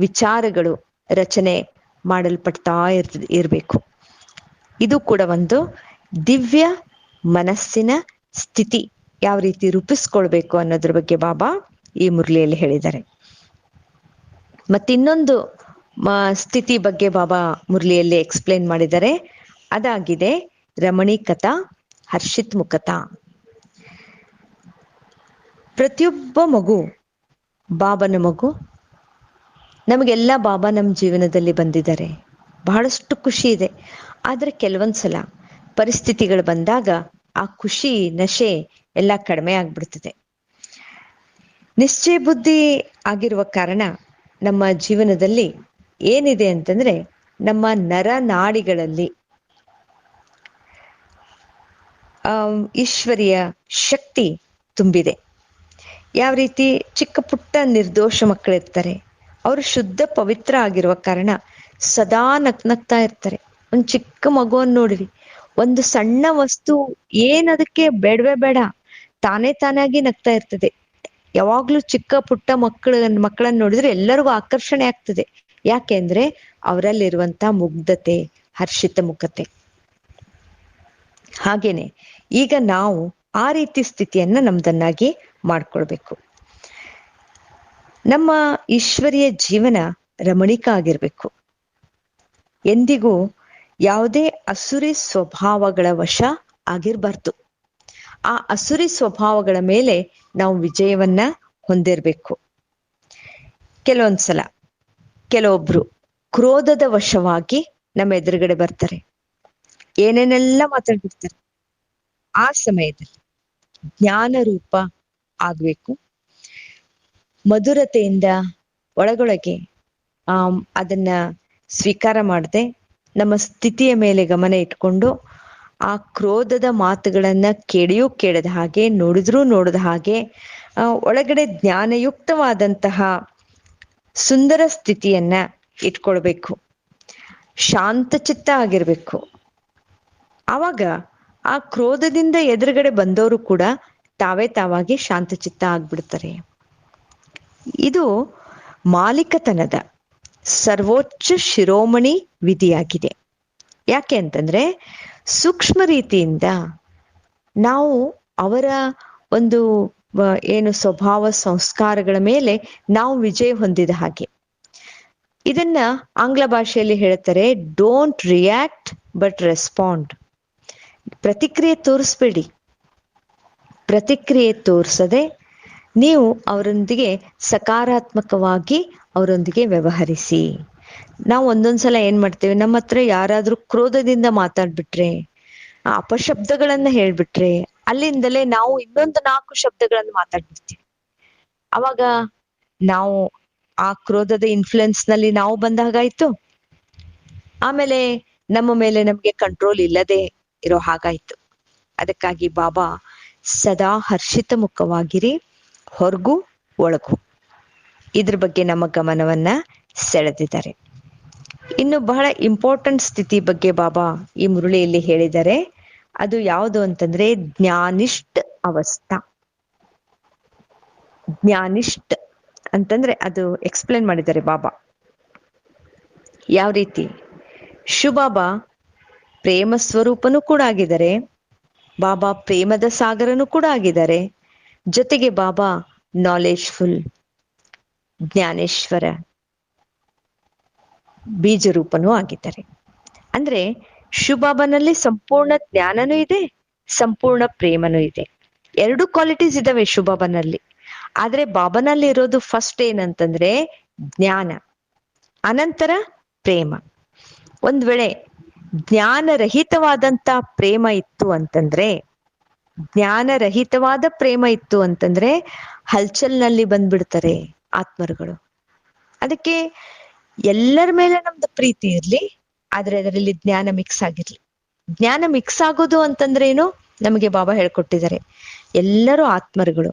ವಿಚಾರಗಳು ರಚನೆ ಮಾಡಲ್ಪಡ್ತಾ ಇರ್ಬೇಕು. ಇದು ಕೂಡ ಒಂದು ದಿವ್ಯ ಮನಸ್ಸಿನ ಸ್ಥಿತಿ ಯಾವ ರೀತಿ ರೂಪಿಸ್ಕೊಳ್ಬೇಕು ಅನ್ನೋದ್ರ ಬಗ್ಗೆ ಬಾಬಾ ಈ ಮುರಳಿಯಲ್ಲಿ ಹೇಳಿದ್ದಾರೆ. ಮತ್ತಿನ್ನೊಂದು ಸ್ಥಿತಿ ಬಗ್ಗೆ ಬಾಬಾ ಮುರಳಿಯಲ್ಲಿ ಎಕ್ಸ್ಪ್ಲೇನ್ ಮಾಡಿದ್ದಾರೆ, ಅದಾಗಿದೆ ರಮಣೀಕತಾ, ಹರ್ಷಿತ್ ಮುಖತಾ. ಪ್ರತಿಯೊಬ್ಬ ಮಗು ಬಾಬನ ಮಗು, ನಮಗೆಲ್ಲ ಬಾಬಾ ನಮ್ಮ ಜೀವನದಲ್ಲಿ ಬಂದಿದ್ದಾರೆ, ಬಹಳಷ್ಟು ಖುಷಿ ಇದೆ. ಆದ್ರೆ ಕೆಲವೊಂದ್ಸಲ ಪರಿಸ್ಥಿತಿಗಳು ಬಂದಾಗ ಆ ಖುಷಿ ನಶೆ ಎಲ್ಲ ಕಡಿಮೆ ಆಗ್ಬಿಡ್ತದೆ. ನಿಶ್ಚಯ ಬುದ್ಧಿ ಆಗಿರುವ ಕಾರಣ ನಮ್ಮ ಜೀವನದಲ್ಲಿ ಏನಿದೆ ಅಂತಂದ್ರೆ, ನಮ್ಮ ನರನಾಡಿಗಳಲ್ಲಿ ಈಶ್ವರಿಯ ಶಕ್ತಿ ತುಂಬಿದೆ. ಯಾವ ರೀತಿ ಚಿಕ್ಕ ಪುಟ್ಟ ನಿರ್ದೋಷ ಮಕ್ಕಳಿರ್ತಾರೆ, ಅವರು ಶುದ್ಧ ಪವಿತ್ರ ಆಗಿರುವ ಕಾರಣ ಸದಾ ನಗ್ನಗ್ತಾ ಇರ್ತಾರೆ. ಒಂದು ಚಿಕ್ಕ ಮಗುವನ್ನು ನೋಡ್ರಿ, ಒಂದು ಸಣ್ಣ ವಸ್ತು ಏನದಕ್ಕೆ ಬೇಡವೇ ಬೇಡ, ತಾನೇ ತಾನಾಗಿ ನಗ್ತಾ ಇರ್ತದೆ. ಯಾವಾಗ್ಲೂ ಚಿಕ್ಕ ಪುಟ್ಟ ಮಕ್ಕಳನ್ನ ನೋಡಿದ್ರೆ ಎಲ್ಲರಿಗೂ ಆಕರ್ಷಣೆ ಆಗ್ತದೆ. ಯಾಕೆಂದ್ರೆ ಅವರಲ್ಲಿರುವಂತ ಮುಗ್ಧತೆ, ಹರ್ಷಿತ ಮುಖತೆ. ಹಾಗೇನೆ ಈಗ ನಾವು ಆ ರೀತಿ ಸ್ಥಿತಿಯನ್ನ ನಮ್ದನ್ನಾಗಿ ಮಾಡ್ಕೊಳ್ಬೇಕು. ನಮ್ಮ ಈಶ್ವರಿಯ ಜೀವನ ರಮಣೀಕ ಆಗಿರ್ಬೇಕು. ಎಂದಿಗೂ ಯಾವುದೇ ಅಸುರಿ ಸ್ವಭಾವಗಳ ವಶ ಆಗಿರ್ಬಾರ್ದು. ಆ ಅಸುರಿ ಸ್ವಭಾವಗಳ ಮೇಲೆ ನಾವು ವಿಜಯವನ್ನ ಹೊಂದಿರ್ಬೇಕು. ಕೆಲವೊಂದ್ಸಲ ಕೆಲವೊಬ್ರು ಕ್ರೋಧದ ವಶವಾಗಿ ನಮ್ಮ ಎದುರುಗಡೆ ಬರ್ತಾರೆ, ಏನೇನೆಲ್ಲ ಮಾತಾಡ್ಬಿಡ್ತಾರೆ. ಆ ಸಮಯದಲ್ಲಿ ಜ್ಞಾನ ರೂಪ ಆಗ್ಬೇಕು. ಮಧುರತೆಯಿಂದ ಒಳಗೊಳಗೆ ಅದನ್ನ ಸ್ವೀಕಾರ ಮಾಡದೆ ನಮ್ಮ ಸ್ಥಿತಿಯ ಮೇಲೆ ಗಮನ ಇಟ್ಕೊಂಡು ಆ ಕ್ರೋಧದ ಮಾತುಗಳನ್ನ ಕೇಳಿಯೂ ಕೇಳದ ಹಾಗೆ, ನೋಡಿದ್ರೂ ನೋಡದ ಹಾಗೆ ಒಳಗಡೆ ಜ್ಞಾನಯುಕ್ತವಾದಂತಹ ಸುಂದರ ಸ್ಥಿತಿಯನ್ನ ಇಟ್ಕೊಳ್ಬೇಕು. ಶಾಂತಚಿತ್ತ ಆಗಿರ್ಬೇಕು. ಆವಾಗ ಆ ಕ್ರೋಧದಿಂದ ಎದುರುಗಡೆ ಬಂದವರು ಕೂಡ ತಾವೇ ತಾವಾಗಿ ಶಾಂತಚಿತ್ತ ಆಗ್ಬಿಡ್ತಾರೆ. ಇದು ಮಾಲೀಕತನದ ಸರ್ವೋಚ್ಚ ಶಿರೋಮಣಿ ವಿಧಿಯಾಗಿದೆ. ಯಾಕೆ ಅಂತಂದ್ರೆ ಸೂಕ್ಷ್ಮ ರೀತಿಯಿಂದ ನಾವು ಅವರ ಒಂದು ಏನು ಸ್ವಭಾವ ಸಂಸ್ಕಾರಗಳ ಮೇಲೆ ನಾವು ವಿಜಯ ಹೊಂದಿದ ಹಾಗೆ. ಇದನ್ನ ಆಂಗ್ಲ ಭಾಷೆಯಲ್ಲಿ ಹೇಳ್ತಾರೆ, ಡೋಂಟ್ ರಿಯಾಕ್ಟ್ ಬಟ್ ರೆಸ್ಪಾಂಡ್. ಪ್ರತಿಕ್ರಿಯೆ ತೋರಿಸ್ಬೇಡಿ, ಪ್ರತಿಕ್ರಿಯೆ ತೋರಿಸದೆ ನೀವು ಅವರೊಂದಿಗೆ ಸಕಾರಾತ್ಮಕವಾಗಿ ಅವರೊಂದಿಗೆ ವ್ಯವಹರಿಸಿ. ನಾವು ಒಂದೊಂದ್ಸಲ ಏನ್ ಮಾಡ್ತೇವೆ, ನಮ್ಮ ಹತ್ರ ಯಾರಾದ್ರೂ ಕ್ರೋಧದಿಂದ ಮಾತಾಡ್ಬಿಟ್ರೆ, ಅಪಶಬ್ದಗಳನ್ನ ಹೇಳ್ಬಿಟ್ರೆ, ಅಲ್ಲಿಂದಲೇ ನಾವು ಇನ್ನೊಂದು 4 ಶಬ್ದಗಳನ್ನು ಮಾತಾಡ್ಬಿಡ್ತೀವಿ. ಅವಾಗ ನಾವು ಆ ಕ್ರೋಧದ ಇನ್ಫ್ಲುಯೆನ್ಸ್ ನಲ್ಲಿ ನಾವು ಬಂದ ಹಾಗಾಯ್ತು. ಆಮೇಲೆ ನಮ್ಮ ಮೇಲೆ ನಮ್ಗೆ ಕಂಟ್ರೋಲ್ ಇಲ್ಲದೆ ಇರೋ ಹಾಗಾಯ್ತು. ಅದಕ್ಕಾಗಿ ಬಾಬಾ ಸದಾ ಹರ್ಷಿತ ಮುಖವಾಗಿರಿ, ಹೊರಗು ಒಳಗು, ಇದ್ರ ಬಗ್ಗೆ ನಮ್ಮ ಗಮನವನ್ನ ಸೆಳೆದಿದ್ದಾರೆ. ಇನ್ನು ಬಹಳ ಇಂಪಾರ್ಟೆಂಟ್ ಸ್ಥಿತಿ ಬಗ್ಗೆ ಬಾಬಾ ಈ ಮುರುಳಿಯಲ್ಲಿ ಹೇಳಿದ್ದಾರೆ. ಅದು ಯಾವುದು ಅಂತಂದ್ರೆ ಜ್ಞಾನಿಷ್ಠ ಅವಸ್ಥಾ. ಜ್ಞಾನಿಷ್ಠ ಅಂತಂದ್ರೆ ಅದು ಎಕ್ಸ್ಪ್ಲೇನ್ ಮಾಡಿದ್ದಾರೆ ಬಾಬಾ. ಯಾವ ರೀತಿ ಶಿವಬಾಬಾ ಪ್ರೇಮ ಸ್ವರೂಪನೂ ಕೂಡ ಆಗಿದ್ದಾರೆ, ಬಾಬಾ ಪ್ರೇಮದ ಸಾಗರನೂ ಕೂಡ ಆಗಿದ್ದಾರೆ. ಜೊತೆಗೆ ಬಾಬಾ ನಾಲೆಜ್ಫುಲ್, ಜ್ಞಾನೇಶ್ವರ ಬೀಜ ರೂಪನೂ ಆಗಿದ್ದಾರೆ. ಅಂದ್ರೆ ಶಿವಬಾಬಾನಲ್ಲಿ ಸಂಪೂರ್ಣ ಜ್ಞಾನನೂ ಇದೆ, ಸಂಪೂರ್ಣ ಪ್ರೇಮನೂ ಇದೆ. 2 ಕ್ವಾಲಿಟೀಸ್ ಇದಾವೆ ಶಿವಬಾಬಾನಲ್ಲಿ. ಆದ್ರೆ ಬಾಬಾನಲ್ಲಿ ಇರೋದು ಫಸ್ಟ್ ಏನಂತಂದ್ರೆ ಜ್ಞಾನ, ಅನಂತರ ಪ್ರೇಮ. ಒಂದ್ ವೇಳೆ ಜ್ಞಾನರಹಿತವಾದಂತ ಪ್ರೇಮ ಇತ್ತು ಅಂತಂದ್ರೆ, ಜ್ಞಾನರಹಿತವಾದ ಪ್ರೇಮ ಇತ್ತು ಅಂತಂದ್ರೆ ಹಲ್ಚಲ್ನಲ್ಲಿ ಬಂದ್ಬಿಡ್ತಾರೆ ಆತ್ಮರುಗಳು. ಅದಕ್ಕೆ ಎಲ್ಲರ ಮೇಲೆ ನಮ್ದು ಪ್ರೀತಿ ಇರ್ಲಿ, ಆದ್ರೆ ಅದರಲ್ಲಿ ಜ್ಞಾನ ಮಿಕ್ಸ್ ಆಗಿರ್ಲಿ. ಜ್ಞಾನ ಮಿಕ್ಸ್ ಆಗೋದು ಅಂತಂದ್ರೆ ಏನು, ನಮಗೆ ಬಾಬಾ ಹೇಳ್ಕೊಟ್ಟಿದ್ದಾರೆ. ಎಲ್ಲರೂ ಆತ್ಮರುಗಳು,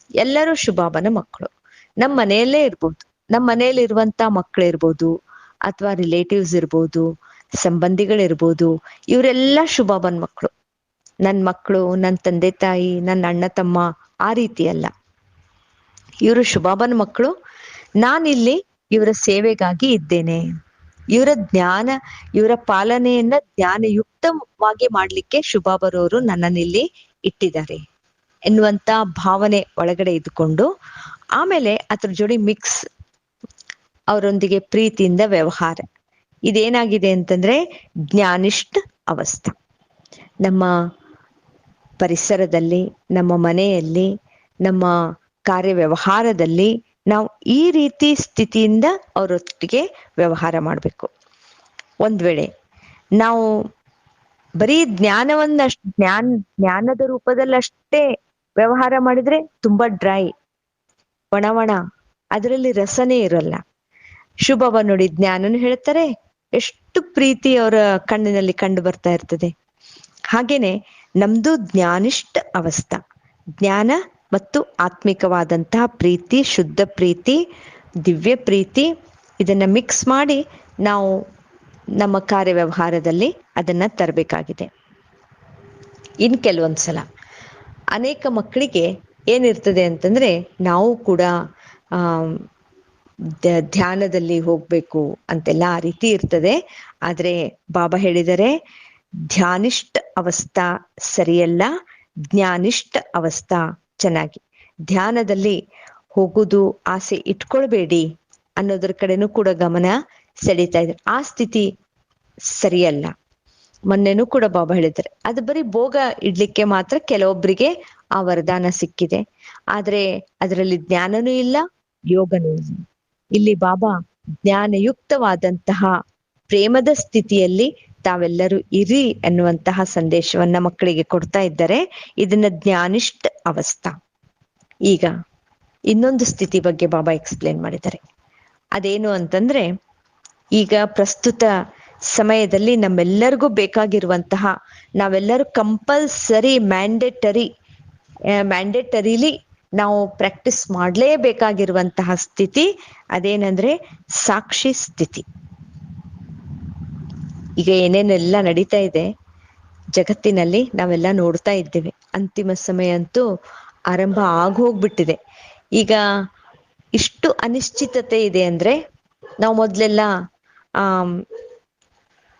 ಎಲ್ಲರೂ ಶಿವಬಾಬಾನ ಮಕ್ಕಳು. ನಮ್ಮ ಮನೆಯಲ್ಲೇ ಇರ್ಬೋದು, ನಮ್ಮ ಮನೆಯಲ್ಲಿ ಇರುವಂತ ಮಕ್ಕಳು ಇರ್ಬೋದು, ಅಥವಾ ರಿಲೇಟಿವ್ಸ್ ಇರ್ಬೋದು, ಸಂಬಂಧಿಗಳಿರ್ಬೋದು, ಇವರೆಲ್ಲ ಶಿವಬಾಬಾನ ಮಕ್ಕಳು. ನನ್ನ ಮಕ್ಕಳು, ನನ್ನ ತಂದೆ ತಾಯಿ, ನನ್ನ ಅಣ್ಣ ತಮ್ಮ ಆ ರೀತಿ ಅಲ್ಲ. ಇವರು ಶಿವಬಾಬಾನ ಮಕ್ಕಳು. ನಾನಿಲ್ಲಿ ಇವರ ಸೇವೆಗಾಗಿ ಇದ್ದೇನೆ. ಇವರ ಜ್ಞಾನ, ಇವರ ಪಾಲನೆಯನ್ನ ಜ್ಞಾನಯುಕ್ತವಾಗಿ ಮಾಡ್ಲಿಕ್ಕೆ ಶಿವಬಾಬಾರವರು ನನ್ನನ್ನಿಲ್ಲಿ ಇಟ್ಟಿದ್ದಾರೆ ಎನ್ನುವಂತ ಭಾವನೆ ಒಳಗಡೆ ಇದ್ಕೊಂಡು, ಆಮೇಲೆ ಅದ್ರ ಜೋಡಿ ಮಿಕ್ಸ್ ಅವರೊಂದಿಗೆ ಪ್ರೀತಿಯಿಂದ ವ್ಯವಹಾರ. ಇದೇನಾಗಿದೆ ಅಂತಂದ್ರೆ ಜ್ಞಾನಿಷ್ಠ ಅವಸ್ಥಾ. ನಮ್ಮ ಪರಿಸರದಲ್ಲಿ, ನಮ್ಮ ಮನೆಯಲ್ಲಿ, ನಮ್ಮ ಕಾರ್ಯ ವ್ಯವಹಾರದಲ್ಲಿ ನಾವು ಈ ರೀತಿ ಸ್ಥಿತಿಯಿಂದ ಅವರೊಟ್ಟಿಗೆ ವ್ಯವಹಾರ ಮಾಡಬೇಕು. ಒಂದ್ ವೇಳೆ ನಾವು ಬರೀ ಜ್ಞಾನದ ರೂಪದಲ್ಲಿ ಅಷ್ಟೇ ವ್ಯವಹಾರ ಮಾಡಿದ್ರೆ ತುಂಬಾ ಡ್ರೈ, ಒಣ, ಅದರಲ್ಲಿ ರಸನೇ ಇರಲ್ಲ. ಶುಭವ ನೋಡಿ ಜ್ಞಾನನು ಹೇಳ್ತಾರೆ, ಎಷ್ಟು ಪ್ರೀತಿ ಅವರ ಕಣ್ಣಿನಲ್ಲಿ ಕಂಡು ಬರ್ತಾ ಇರ್ತದೆ. ಹಾಗೇನೆ ನಮ್ದು ಜ್ಞಾನಿಷ್ಠ ಅವಸ್ಥಾ, ಜ್ಞಾನ ಮತ್ತು ಆತ್ಮಿಕವಾದಂತಹ ಪ್ರೀತಿ, ಶುದ್ಧ ಪ್ರೀತಿ, ದಿವ್ಯ ಪ್ರೀತಿ, ಇದನ್ನ ಮಿಕ್ಸ್ ಮಾಡಿ ನಾವು ನಮ್ಮ ಕಾರ್ಯವ್ಯವಹಾರದಲ್ಲಿ ಅದನ್ನ ತರಬೇಕಾಗಿದೆ. ಇನ್ ಕೆಲವೊಂದ್ಸಲ ಅನೇಕ ಮಕ್ಕಳಿಗೆ ಏನಿರ್ತದೆ ಅಂತಂದ್ರೆ, ನಾವು ಕೂಡ ಧ್ಯಾನದಲ್ಲಿ ಹೋಗ್ಬೇಕು ಅಂತೆಲ್ಲ ಆ ರೀತಿ ಇರ್ತದೆ. ಆದ್ರೆ ಬಾಬಾ ಹೇಳಿದರೆ ಧ್ಯಾನಿಷ್ಠ ಅವಸ್ಥಾ ಸರಿಯಲ್ಲ, ಜ್ಞಾನಿಷ್ಠ ಅವಸ್ಥಾ ಚೆನ್ನಾಗಿ. ಧ್ಯಾನದಲ್ಲಿ ಹೋಗುದು ಆಸೆ ಇಟ್ಕೊಳ್ಬೇಡಿ ಅನ್ನೋದ್ರ ಕಡೆನೂ ಕೂಡ ಗಮನ ಸೆಳೀತಾ ಇದ್ದಾರೆ. ಆ ಸ್ಥಿತಿ ಸರಿಯಲ್ಲ. ಮೊನ್ನೆನೂ ಕೂಡ ಬಾಬಾ ಹೇಳಿದ್ದಾರೆ, ಅದು ಬರೀ ಭೋಗ ಇಡ್ಲಿಕ್ಕೆ ಮಾತ್ರ ಕೆಲವೊಬ್ಬರಿಗೆ ಆ ವರದಾನ ಸಿಕ್ಕಿದೆ. ಆದ್ರೆ ಅದರಲ್ಲಿ ಜ್ಞಾನನೂ ಇಲ್ಲ, ಯೋಗನೂ ಇಲ್ಲ. ಇಲ್ಲಿ ಬಾಬಾ ಜ್ಞಾನಯುಕ್ತವಾದಂತಹ ಪ್ರೇಮದ ಸ್ಥಿತಿಯಲ್ಲಿ ತಾವೆಲ್ಲರೂ ಇರಿ ಅನ್ನುವಂತಹ ಸಂದೇಶವನ್ನ ಮಕ್ಕಳಿಗೆ ಕೊಡ್ತಾ ಇದ್ದಾರೆ. ಇದನ್ನ ಜ್ಞಾನಿಷ್ಠ ಅವಸ್ಥಾ. ಈಗ ಇನ್ನೊಂದು ಸ್ಥಿತಿ ಬಗ್ಗೆ ಬಾಬಾ ಎಕ್ಸ್ಪ್ಲೇನ್ ಮಾಡಿದ್ದಾರೆ. ಅದೇನು ಅಂತಂದ್ರೆ, ಈಗ ಪ್ರಸ್ತುತ ಸಮಯದಲ್ಲಿ ನಮ್ಮೆಲ್ಲರಿಗೂ ಬೇಕಾಗಿರುವಂತಹ, ನಾವೆಲ್ಲರೂ ಕಂಪಲ್ಸರಿ ಮ್ಯಾಂಡೇಟರಿಲಿ ನಾವು ಪ್ರಾಕ್ಟೀಸ್ ಮಾಡಲೇಬೇಕಾಗಿರುವಂತಹ ಸ್ಥಿತಿ ಅದೇನಂದ್ರೆ ಸಾಕ್ಷಿ ಸ್ಥಿತಿ. ಈಗ ಏನೇನೆಲ್ಲ ನಡೀತಾ ಇದೆ ಜಗತ್ತಿನಲ್ಲಿ ನಾವೆಲ್ಲ ನೋಡ್ತಾ ಇದ್ದೇವೆ. ಅಂತಿಮ ಸಮಯ ಅಂತೂ ಆರಂಭ ಆಗೋಗ್ಬಿಟ್ಟಿದೆ. ಈಗ ಇಷ್ಟು ಅನಿಶ್ಚಿತತೆ ಇದೆ ಅಂದ್ರೆ, ನಾವು ಮೊದ್ಲೆಲ್ಲ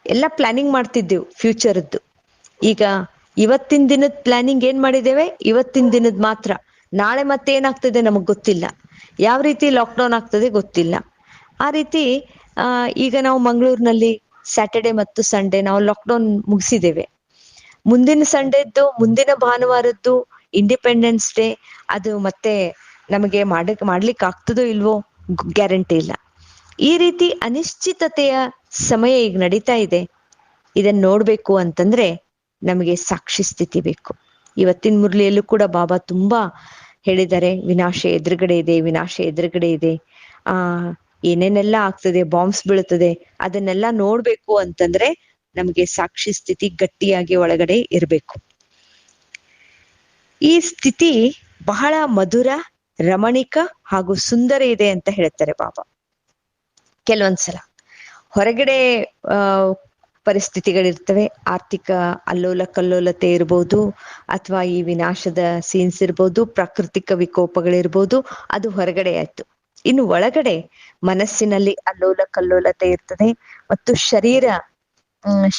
ಎಲ್ಲ ಪ್ಲಾನಿಂಗ್ ಮಾಡ್ತಿದ್ದೆವು ಫ್ಯೂಚರ್ದ್ದು. ಈಗ ಇವತ್ತಿನ ದಿನದ ಪ್ಲಾನಿಂಗ್ ಏನ್ ಮಾಡಿದ್ದೇವೆ, ಇವತ್ತಿನ ದಿನದ ಮಾತ್ರ. ನಾಳೆ ಮತ್ತೆ ಏನಾಗ್ತದೆ ನಮಗ್ ಗೊತ್ತಿಲ್ಲ, ಯಾವ ರೀತಿ ಲಾಕ್ಡೌನ್ ಆಗ್ತದೆ ಗೊತ್ತಿಲ್ಲ. ಆ ರೀತಿ ಈಗ ನಾವು ಮಂಗಳೂರಿನಲ್ಲಿ ಸ್ಯಾಟರ್ಡೆ ಮತ್ತು ಸಂಡೇ ನಾವು ಲಾಕ್ಡೌನ್ ಮುಗಿಸಿದ್ದೇವೆ. ಮುಂದಿನ ಸಂಡೇದ್ದು, ಮುಂದಿನ ಭಾನುವಾರದ್ದು ಇಂಡಿಪೆಂಡೆನ್ಸ್ ಡೇ, ಅದು ಮತ್ತೆ ನಮಗೆ ಮಾಡ್ಲಿಕ್ಕೆ ಆಗ್ತದೋ ಇಲ್ವೋ ಗ್ಯಾರಂಟಿ ಇಲ್ಲ. ಈ ರೀತಿ ಅನಿಶ್ಚಿತತೆಯ ಸಮಯ ಈಗ ನಡೀತಾ ಇದೆ. ಇದನ್ನ ನೋಡ್ಬೇಕು ಅಂತಂದ್ರೆ ನಮಗೆ ಸಾಕ್ಷಿ ಸ್ಥಿತಿ ಬೇಕು. ಇವತ್ತಿನ ಮುರಳಿಯಲ್ಲೂ ಕೂಡ ಬಾಬಾ ತುಂಬಾ ಹೇಳಿದ್ದಾರೆ, ವಿನಾಶ ಎದುರುಗಡೆ ಇದೆ, ವಿನಾಶ ಎದುರುಗಡೆ ಇದೆ, ಏನೇನೆಲ್ಲ ಆಗ್ತದೆ, ಬಾಂಬ್ಸ್ ಬೀಳುತ್ತದೆ, ಅದನ್ನೆಲ್ಲ ನೋಡ್ಬೇಕು ಅಂತಂದ್ರೆ ನಮಗೆ ಸಾಕ್ಷಿ ಸ್ಥಿತಿ ಗಟ್ಟಿಯಾಗಿ ಒಳಗಡೆ ಇರಬೇಕು. ಈ ಸ್ಥಿತಿ ಬಹಳ ಮಧುರ, ರಮಣೀಕ ಹಾಗೂ ಸುಂದರ ಇದೆ ಅಂತ ಹೇಳ್ತಾರೆ ಬಾಬಾ. ಕೆಲವೊಂದ್ಸಲ ಹೊರಗಡೆ ಪರಿಸ್ಥಿತಿಗಳಿರ್ತವೆ, ಆರ್ಥಿಕ ಅಲ್ಲೋಲ ಕಲ್ಲೋಲತೆ ಇರ್ಬೋದು, ಅಥವಾ ಈ ವಿನಾಶದ ಸೀನ್ಸ್ ಇರ್ಬೋದು, ಪ್ರಾಕೃತಿಕ ವಿಕೋಪಗಳಿರ್ಬೋದು, ಅದು ಹೊರಗಡೆ ಆಯ್ತು. ಇನ್ನು ಒಳಗಡೆ ಮನಸ್ಸಿನಲ್ಲಿ ಅಲ್ಲೋಲ ಕಲ್ಲೋಲತೆ ಇರ್ತದೆ, ಮತ್ತು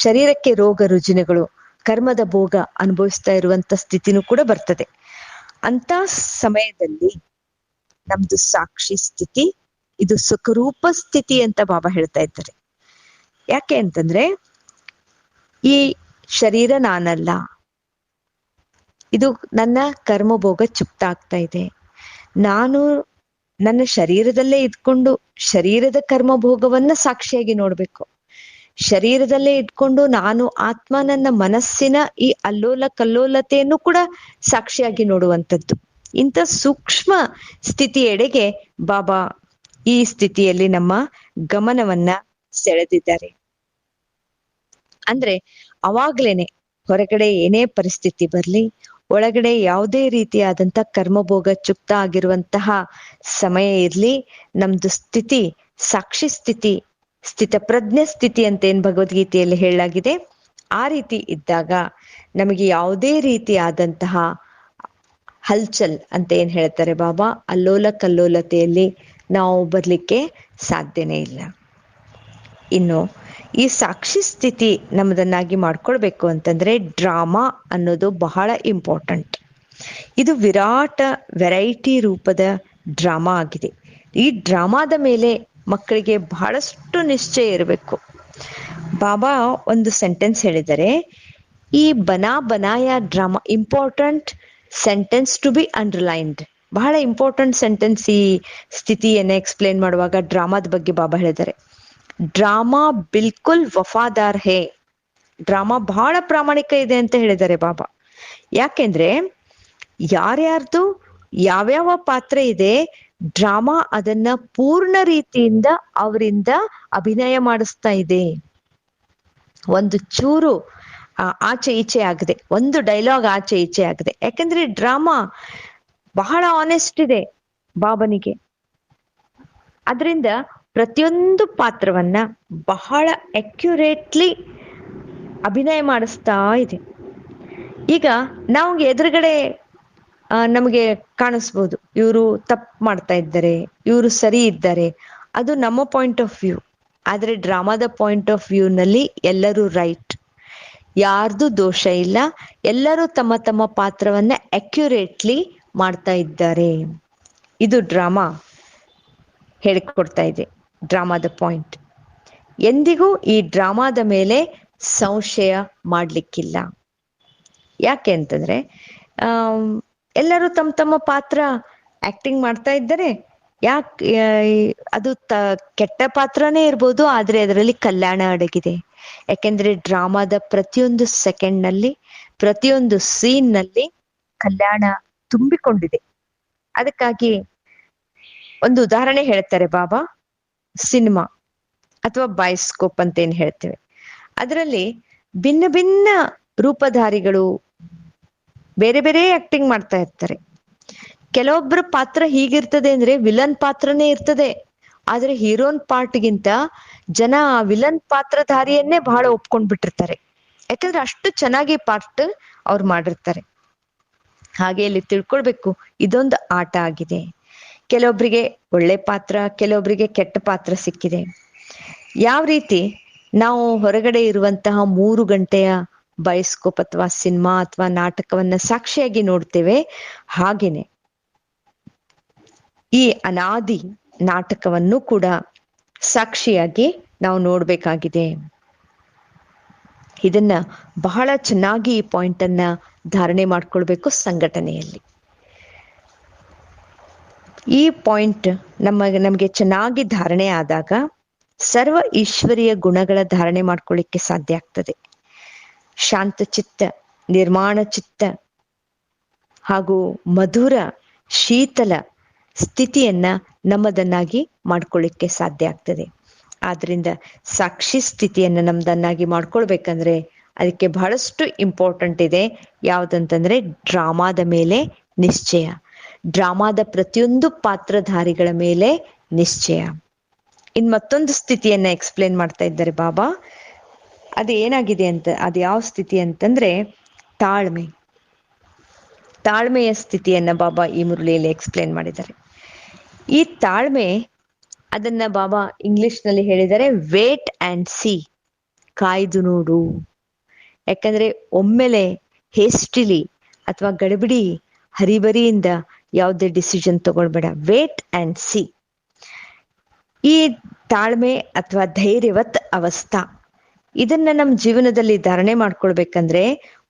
ಶರೀರಕ್ಕೆ ರೋಗ ರುಜಿನಗಳು, ಕರ್ಮದ ಭೋಗ ಅನುಭವಿಸ್ತಾ ಇರುವಂತ ಸ್ಥಿತಿನೂ ಕೂಡ ಬರ್ತದೆ. ಅಂತ ಸಮಯದಲ್ಲಿ ನಮ್ದು ಸಾಕ್ಷಿ ಸ್ಥಿತಿ, ಇದು ಸುಖರೂಪ ಸ್ಥಿತಿ ಅಂತ ಬಾಬಾ ಹೇಳ್ತಾ ಇದ್ದಾರೆ. ಯಾಕೆ ಅಂತಂದ್ರೆ, ಈ ಶರೀರ ನಾನಲ್ಲ, ಇದು ನನ್ನ ಕರ್ಮಭೋಗ ಚುಕ್ತ ಆಗ್ತಾ ಇದೆ. ನಾನು ನನ್ನ ಶರೀರದಲ್ಲೇ ಇದ್ಕೊಂಡು ಶರೀರದ ಕರ್ಮಭೋಗವನ್ನ ಸಾಕ್ಷಿಯಾಗಿ ನೋಡ್ಬೇಕು. ಶರೀರದಲ್ಲೇ ಇದ್ಕೊಂಡು ನಾನು ಆತ್ಮ, ನನ್ನ ಮನಸ್ಸಿನ ಈ ಅಲ್ಲೋಲ ಕಲ್ಲೋಲತೆಯನ್ನು ಕೂಡ ಸಾಕ್ಷಿಯಾಗಿ ನೋಡುವಂಥದ್ದು. ಇಂಥ ಸೂಕ್ಷ್ಮ ಸ್ಥಿತಿಯೆಡೆಗೆ ಬಾಬಾ ಈ ಸ್ಥಿತಿಯಲ್ಲಿ ನಮ್ಮ ಗಮನವನ್ನ ಸೆಳೆದಿದ್ದಾರೆ. ಅಂದ್ರೆ ಅವಾಗ್ಲೇನೆ ಹೊರಗಡೆ ಏನೇ ಪರಿಸ್ಥಿತಿ ಬರ್ಲಿ, ಒಳಗಡೆ ಯಾವುದೇ ರೀತಿಯಾದಂತ ಕರ್ಮಭೋಗ ಚುಕ್ತ ಆಗಿರುವಂತಹ ಸಮಯ ಇರ್ಲಿ, ನಮ್ದು ಸ್ಥಿತಿ ಸಾಕ್ಷಿ ಸ್ಥಿತಿ, ಸ್ಥಿತಪ್ರಜ್ಞ ಸ್ಥಿತಿ ಅಂತ ಏನ್ ಭಗವದ್ಗೀತೆಯಲ್ಲಿ ಹೇಳಲಾಗಿದೆ, ಆ ರೀತಿ ಇದ್ದಾಗ ನಮಗೆ ಯಾವುದೇ ರೀತಿಯಾದಂತಹ ಹಲ್ಚಲ್ ಅಂತ ಏನ್ ಹೇಳ್ತಾರೆ ಬಾಬಾ, ಅಲ್ಲೋಲ ಕಲ್ಲೋಲತೆಯಲ್ಲಿ ನಾವು ಬರ್ಲಿಕ್ಕೆ ಸಾಧ್ಯನೇ ಇಲ್ಲ. ಇನ್ನು ಈ ಸಾಕ್ಷಿ ಸ್ಥಿತಿ ನಮ್ಮದನ್ನಾಗಿ ಮಾಡ್ಕೊಳ್ಬೇಕು ಅಂತಂದ್ರೆ ಡ್ರಾಮಾ ಅನ್ನೋದು ಬಹಳ ಇಂಪಾರ್ಟೆಂಟ್. ಇದು ವಿರಾಟ ವೆರೈಟಿ ರೂಪದ ಡ್ರಾಮಾ ಆಗಿದೆ. ಈ ಡ್ರಾಮಾದ ಮೇಲೆ ಮಕ್ಕಳಿಗೆ ಬಹಳಷ್ಟು ನಿಶ್ಚಯ ಇರಬೇಕು. ಬಾಬಾ ಒಂದು ಸೆಂಟೆನ್ಸ್ ಹೇಳಿದರೆ, ಈ ಬನಾಯ drama, important sentence to be underlined. ಬಹಳ ಇಂಪಾರ್ಟೆಂಟ್ ಸೆಂಟೆನ್ಸ್ ಈ ಸ್ಥಿತಿಯನ್ನ ಎಕ್ಸ್ಪ್ಲೇನ್ ಮಾಡುವಾಗ ಡ್ರಾಮಾದ ಬಗ್ಗೆ ಬಾಬಾ ಹೇಳಿದ್ದಾರೆ. ಡ್ರಾಮಾ ಬಿಲ್ಕುಲ್ ವಫಾದಾರ್ ಹೇ, ಡ್ರಾಮಾ ಬಹಳ ಪ್ರಾಮಾಣಿಕ ಇದೆ ಅಂತ ಹೇಳಿದ್ದಾರೆ ಬಾಬಾ. ಯಾಕೆಂದ್ರೆ ಯಾರ್ಯಾರ್ದು ಯಾವ್ಯಾವ ಪಾತ್ರ ಇದೆ, ಡ್ರಾಮಾ ಅದನ್ನ ಪೂರ್ಣ ರೀತಿಯಿಂದ ಅವರಿಂದ ಅಭಿನಯ ಮಾಡಿಸ್ತಾ ಇದೆ. ಒಂದು ಚೂರು ಆಚೆ ಈಚೆ ಆಗದೆ, ಒಂದು ಡೈಲಾಗ್ ಆಚೆ ಈಚೆ ಆಗದೆ. ಯಾಕಂದ್ರೆ ಡ್ರಾಮಾ ಬಹಳ ಆನೆಸ್ಟ್ ಇದೆ ಬಾಬನಿಗೆ. ಅದರಿಂದ ಪ್ರತಿಯೊಂದು ಪಾತ್ರವನ್ನ ಬಹಳ ಅಕ್ಯುರೇಟ್ಲಿ ಅಭಿನಯ ಮಾಡಿಸ್ತಾ ಇದೆ. ಈಗ ನಾವು ಎದುರುಗಡೆ ನಮಗೆ ಕಾಣಿಸ್ಬೋದು, ಇವರು ತಪ್ಪು ಮಾಡ್ತಾ ಇದ್ದಾರೆ, ಇವರು ಸರಿ ಇದ್ದಾರೆ, ಅದು ನಮ್ಮ ಪಾಯಿಂಟ್ ಆಫ್ ವ್ಯೂ. ಆದ್ರೆ ಡ್ರಾಮಾದ ಪಾಯಿಂಟ್ ಆಫ್ ವ್ಯೂ ನಲ್ಲಿ ಎಲ್ಲರೂ ರೈಟ್, ಯಾರ್ದು ದೋಷ ಇಲ್ಲ, ಎಲ್ಲರೂ ತಮ್ಮ ತಮ್ಮ ಪಾತ್ರವನ್ನ ಅಕ್ಯುರೇಟ್ಲಿ ಮಾಡ್ತಾ ಇದ್ದಾರೆ. ಇದು ಡ್ರಾಮಾ ಹೇಳಿಕೊಡ್ತಾ ಇದೆ, ಡ್ರಾಮಾದ ಪಾಯಿಂಟ್. ಎಂದಿಗೂ ಈ ಡ್ರಾಮಾದ ಮೇಲೆ ಸಂಶಯ ಮಾಡ್ಲಿಕ್ಕಿಲ್ಲ. ಯಾಕೆ ಅಂತಂದ್ರೆ ಎಲ್ಲರೂ ತಮ್ಮ ತಮ್ಮ ಪಾತ್ರ ಆಕ್ಟಿಂಗ್ ಮಾಡ್ತಾ ಇದ್ದಾರೆ. ಯಾಕೆ ಅದು ಕೆಟ್ಟ ಪಾತ್ರನೇ ಇರ್ಬೋದು, ಆದ್ರೆ ಅದರಲ್ಲಿ ಕಲ್ಯಾಣ ಅಡಗಿದೆ. ಯಾಕೆಂದ್ರೆ ಡ್ರಾಮಾದ ಪ್ರತಿಯೊಂದು ಸೆಕೆಂಡ್ ನಲ್ಲಿ, ಪ್ರತಿಯೊಂದು ಸೀನ್ ನಲ್ಲಿ ಕಲ್ಯಾಣ ತುಂಬಿಕೊಂಡಿದೆ. ಅದಕ್ಕಾಗಿ ಒಂದು ಉದಾಹರಣೆ ಹೇಳ್ತಾರೆ ಬಾಬಾ. ಸಿನಿಮಾ ಅಥವಾ ಬೈಸ್ಕೋಪ್ ಅಂತ ಏನ್ ಹೇಳ್ತೇವೆ, ಅದರಲ್ಲಿ ಭಿನ್ನ ಭಿನ್ನ ರೂಪಧಾರಿಗಳು ಬೇರೆ ಬೇರೆ ಆಕ್ಟಿಂಗ್ ಮಾಡ್ತಾ ಇರ್ತಾರೆ. ಕೆಲವೊಬ್ಬರ ಪಾತ್ರ ಹೀಗಿರ್ತದೆ ಅಂದ್ರೆ ವಿಲನ್ ಪಾತ್ರನೇ ಇರ್ತದೆ, ಆದ್ರೆ ಹೀರೋನ್ ಪಾರ್ಟ್ಗಿಂತ ಜನ ವಿಲನ್ ಪಾತ್ರಧಾರಿಯನ್ನೇ ಬಹಳ ಒಪ್ಕೊಂಡ್ಬಿಟ್ಟಿರ್ತಾರೆ. ಯಾಕಂದ್ರೆ ಅಷ್ಟು ಚೆನ್ನಾಗಿ ಪಾರ್ಟ್ ಅವ್ರು ಮಾಡಿರ್ತಾರೆ. ಹಾಗೆ ಇಲ್ಲಿ ತಿಳ್ಕೊಳ್ಬೇಕು, ಇದೊಂದು ಆಟ ಆಗಿದೆ. ಕೆಲವೊಬ್ಬರಿಗೆ ಒಳ್ಳೆ ಪಾತ್ರ, ಕೆಲವೊಬ್ಬರಿಗೆ ಕೆಟ್ಟ ಪಾತ್ರ ಸಿಕ್ಕಿದೆ. ಯಾವ ರೀತಿ ನಾವು ಹೊರಗಡೆ ಇರುವಂತಹ 3 ಗಂಟೆಯ ಬೈಸ್ಕೋಪ್ ಅಥವಾ ಸಿನಿಮಾ ಅಥವಾ ನಾಟಕವನ್ನ ಸಾಕ್ಷಿಯಾಗಿ ನೋಡ್ತೇವೆ, ಹಾಗೇನೆ ಈ ಅನಾದಿ ನಾಟಕವನ್ನು ಕೂಡ ಸಾಕ್ಷಿಯಾಗಿ ನಾವು ನೋಡ್ಬೇಕಾಗಿದೆ. ಇದನ್ನ ಬಹಳ ಚೆನ್ನಾಗಿ ಈ ಪಾಯಿಂಟ್ ಅನ್ನ ಧಾರಣೆ ಮಾಡ್ಕೊಳ್ಬೇಕು ಸಂಘಟನೆಯಲ್ಲಿ. ಈ ಪಾಯಿಂಟ್ ನಮಗೆ ಚೆನ್ನಾಗಿ ಧಾರಣೆ ಆದಾಗ ಸರ್ವ ಈಶ್ವರೀಯ ಗುಣಗಳ ಧಾರಣೆ ಮಾಡ್ಕೊಳ್ಳಿಕ್ಕೆ ಸಾಧ್ಯ ಆಗ್ತದೆ. ಶಾಂತ ಚಿತ್ತ, ನಿರ್ಮಾಣ ಚಿತ್ತ ಹಾಗೂ ಮಧುರ ಶೀತಲ ಸ್ಥಿತಿಯನ್ನ ನಮ್ಮದನ್ನಾಗಿ ಮಾಡ್ಕೊಳ್ಳಿಕ್ಕೆ ಸಾಧ್ಯ ಆಗ್ತದೆ. ಆದ್ರಿಂದ ಸಾಕ್ಷಿ ಸ್ಥಿತಿಯನ್ನ ನಮ್ದನ್ನಾಗಿ ಮಾಡ್ಕೊಳ್ಬೇಕಂದ್ರೆ ಅದಕ್ಕೆ ಬಹಳಷ್ಟು ಇಂಪಾರ್ಟೆಂಟ್ ಇದೆ. ಯಾವ್ದಂತಂದ್ರೆ ಡ್ರಾಮಾದ ಮೇಲೆ ನಿಶ್ಚಯ, ಡ್ರಾಮಾದ ಪ್ರತಿಯೊಂದು ಪಾತ್ರಧಾರಿಗಳ ಮೇಲೆ ನಿಶ್ಚಯ. ಇನ್ ಮತ್ತೊಂದು ಸ್ಥಿತಿಯನ್ನ ಎಕ್ಸ್ಪ್ಲೇನ್ ಮಾಡ್ತಾ ಇದ್ದಾರೆ ಬಾಬಾ. ಅದು ಏನಾಗಿದೆ ಅಂತ, ಅದು ಯಾವ ಸ್ಥಿತಿ ಅಂತಂದ್ರೆ ತಾಳ್ಮೆ. ತಾಳ್ಮೆಯ ಸ್ಥಿತಿಯನ್ನ ಬಾಬಾ ಈ ಮುರಳಿಯಲ್ಲಿ ಎಕ್ಸ್ಪ್ಲೇನ್ ಮಾಡಿದ್ದಾರೆ. ಈ ತಾಳ್ಮೆ ಅದನ್ನ ಬಾಬಾ ಇಂಗ್ಲಿಷ್ ನಲ್ಲಿ ಹೇಳಿದ್ದಾರೆ, ವೇಟ್ ಅಂಡ್ ಸಿ, ಕಾಯ್ದು ನೋಡು. ಯಾಕಂದ್ರೆ ಒಮ್ಮೆಲೆ ಹೇಸ್ಟಿಲಿ ಅಥವಾ ಗಡಿಬಿಡಿ ಹರಿಬರಿಯಿಂದ ಯಾವುದೇ ಡಿಸಿಷನ್ ತಗೊಳ್ಬೇಡ. Wait and see. ಈ ತಾಳ್ಮೆ ಅಥವಾ ಧೈರ್ಯವತ್ ಅವಸ್ಥಾ, ಇದನ್ನ ನಮ್ಮ ಜೀವನದಲ್ಲಿ ಧಾರಣೆ ಮಾಡ್ಕೊಳ್ಬೇಕಂದ್ರೆ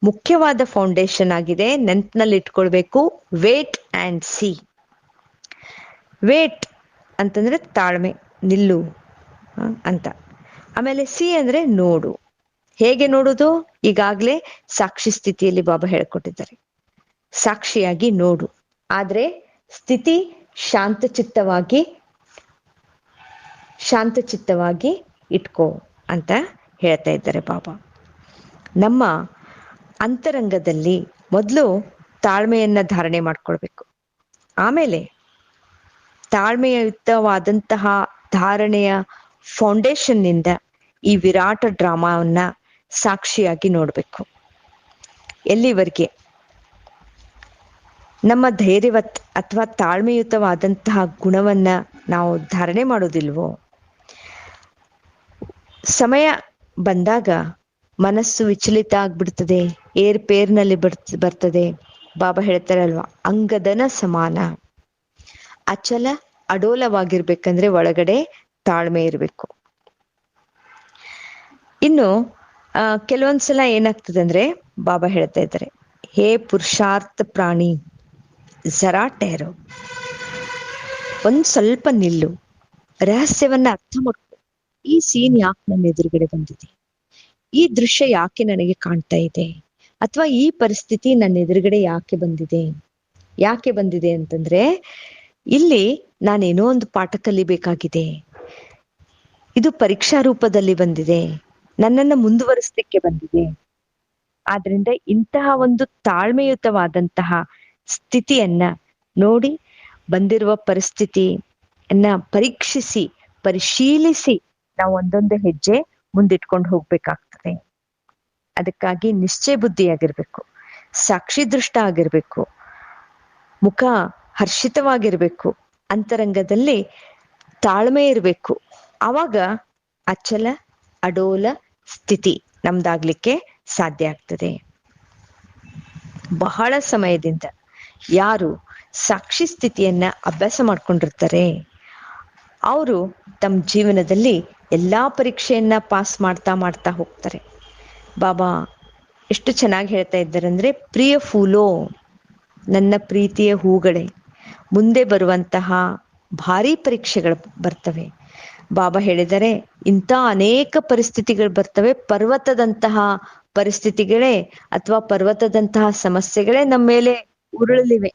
ಮುಖ್ಯವಾದ ಫೌಂಡೇಶನ್ ಆಗಿದೆ. ನೆನ್ಪಿನಲ್ಲಿ ಇಟ್ಕೊಳ್ಬೇಕು, ವೇಟ್ ಅಂಡ್ ಸಿ. ವೇಟ್ ಅಂತಂದ್ರೆ ತಾಳ್ಮೆ, ನಿಲ್ಲು ಅಂತ. ಆಮೇಲೆ ಸಿ ಅಂದ್ರೆ ನೋಡು. ಹೇಗೆ ನೋಡುದು? ಈಗಾಗ್ಲೇ ಸಾಕ್ಷಿ ಸ್ಥಿತಿಯಲ್ಲಿ ಬಾಬಾ ಹೇಳ್ಕೊಟ್ಟಿದ್ದಾರೆ, ಸಾಕ್ಷಿಯಾಗಿ ನೋಡು. ಆದ್ರೆ ಸ್ಥಿತಿ ಶಾಂತ ಚಿತ್ತವಾಗಿ ಇಟ್ಕೋ ಅಂತ ಹೇಳ್ತಾ ಇದ್ದಾರೆ ಬಾಬಾ. ನಮ್ಮ ಅಂತರಂಗದಲ್ಲಿ ಮೊದಲು ತಾಳ್ಮೆಯನ್ನ ಧಾರಣೆ ಮಾಡ್ಕೊಳ್ಬೇಕು. ಆಮೇಲೆ ತಾಳ್ಮೆಯುತವಾದಂತಹ ಧಾರಣೆಯ ಫೌಂಡೇಶನ್ ನಿಂದ ಈ ವಿರಾಟ ಡ್ರಾಮಾವನ್ನ ಸಾಕ್ಷಿಯಾಗಿ ನೋಡ್ಬೇಕು. ಎಲ್ಲಿವರೆಗೆ ನಮ್ಮ ಧೈರ್ಯವತ್ ಅಥವಾ ತಾಳ್ಮೆಯುತವಾದಂತಹ ಗುಣವನ್ನ ನಾವು ಧಾರಣೆ ಮಾಡೋದಿಲ್ವೋ, ಸಮಯ ಬಂದಾಗ ಮನಸ್ಸು ವಿಚಲಿತ ಆಗ್ಬಿಡ್ತದೆ, ಏರ್ಪೇರ್ನಲ್ಲಿ ಬರ್ತದೆ. ಬಾಬಾ ಹೇಳ್ತಾರಲ್ವಾ, ಅಂಗದನ ಸಮಾನ. ಅಚಲ ಅಡೋಲವಾಗಿರ್ಬೇಕಂದ್ರೆ ಒಳಗಡೆ ತಾಳ್ಮೆ ಇರಬೇಕು. ಇನ್ನು ಕೆಲವೊಂದ್ಸಲ ಏನಾಗ್ತದೆ ಅಂದ್ರೆ ಬಾಬಾ ಹೇಳ್ತಾ ಇದ್ದಾರೆ, ಹೇ ಪುರುಷಾರ್ಥ ಪ್ರಾಣಿ, ಜರಾ ಟೆಹರೋ, ಒಂದ್ ಸ್ವಲ್ಪ ನಿಲ್ಲು, ರಹಸ್ಯವನ್ನ ಅರ್ಥ ಮಾಡ್ಕೊ. ಈ ಸೀನ್ ಯಾಕೆ ನನ್ನ ಎದುರುಗಡೆ ಬಂದಿದೆ, ಈ ದೃಶ್ಯ ಯಾಕೆ ನನಗೆ ಕಾಣ್ತಾ ಇದೆ, ಅಥವಾ ಈ ಪರಿಸ್ಥಿತಿ ನನ್ನ ಎದುರುಗಡೆ ಯಾಕೆ ಬಂದಿದೆ ಅಂತಂದ್ರೆ ಇಲ್ಲಿ ನಾನೇನೋ ಒಂದು ಪಾಠ ಕಲಿಬೇಕಾಗಿದೆ, ಇದು ಪರೀಕ್ಷಾ ರೂಪದಲ್ಲಿ ಬಂದಿದೆ, ನನ್ನನ್ನು ಮುಂದುವರಿಸಲಿಕ್ಕೆ ಬಂದಿದೆ. ಆದ್ರಿಂದ ಇಂತಹ ಒಂದು ತಾಳ್ಮೆಯುತವಾದಂತಹ ಸ್ಥಿತಿಯನ್ನ ನೋಡಿ, ಬಂದಿರುವ ಪರಿಸ್ಥಿತಿಯನ್ನ ಪರೀಕ್ಷಿಸಿ ಪರಿಶೀಲಿಸಿ ನಾವು ಒಂದೊಂದು ಹೆಜ್ಜೆ ಮುಂದಿಟ್ಕೊಂಡು ಹೋಗ್ಬೇಕಾಗ್ತದೆ. ಅದಕ್ಕಾಗಿ ನಿಶ್ಚಯ ಬುದ್ಧಿಯಾಗಿರ್ಬೇಕು, ಸಾಕ್ಷಿ ದೃಷ್ಟ ಆಗಿರ್ಬೇಕು, ಮುಖ ಹರ್ಷಿತವಾಗಿರ್ಬೇಕು, ಅಂತರಂಗದಲ್ಲಿ ತಾಳ್ಮೆ ಇರಬೇಕು. ಆವಾಗ ಅಚಲ ಅಡೋಲ ಸ್ಥಿತಿ ನಮ್ದಾಗ್ಲಿಕ್ಕೆ ಸಾಧ್ಯ ಆಗ್ತದೆ. ಬಹಳ ಸಮಯದಿಂದ ಯಾರು ಸಾಕ್ಷಿ ಸ್ಥಿತಿಯನ್ನ ಅಭ್ಯಾಸ ಮಾಡ್ಕೊಂಡಿರ್ತಾರೆ ಅವರು ತಮ್ಮ ಜೀವನದಲ್ಲಿ ಎಲ್ಲಾ ಪರೀಕ್ಷೆಯನ್ನ ಪಾಸ್ ಮಾಡ್ತಾ ಹೋಗ್ತಾರೆ. ಬಾಬಾ ಎಷ್ಟು ಚೆನ್ನಾಗಿ ಹೇಳ್ತಾ ಇದ್ದಾರೆ ಅಂದ್ರೆ, ಪ್ರಿಯ ಫೂಲೋ, ನನ್ನ ಪ್ರೀತಿಯ ಹೂಗಳೇ, ಮುಂದೆ ಬರುವಂತಹ ಭಾರಿ ಪರೀಕ್ಷೆಗಳು ಬರ್ತವೆ. ಬಾಬಾ ಹೇಳಿದರೆ ಇಂಥ ಅನೇಕ ಪರಿಸ್ಥಿತಿಗಳು ಬರ್ತವೆ, ಪರ್ವತದಂತಹ ಪರಿಸ್ಥಿತಿಗಳೇ ಅಥವಾ ಪರ್ವತದಂತಹ ಸಮಸ್ಯೆಗಳೇ ನಮ್ಮ ಮೇಲೆ ಉರುಳಲಿವೆ.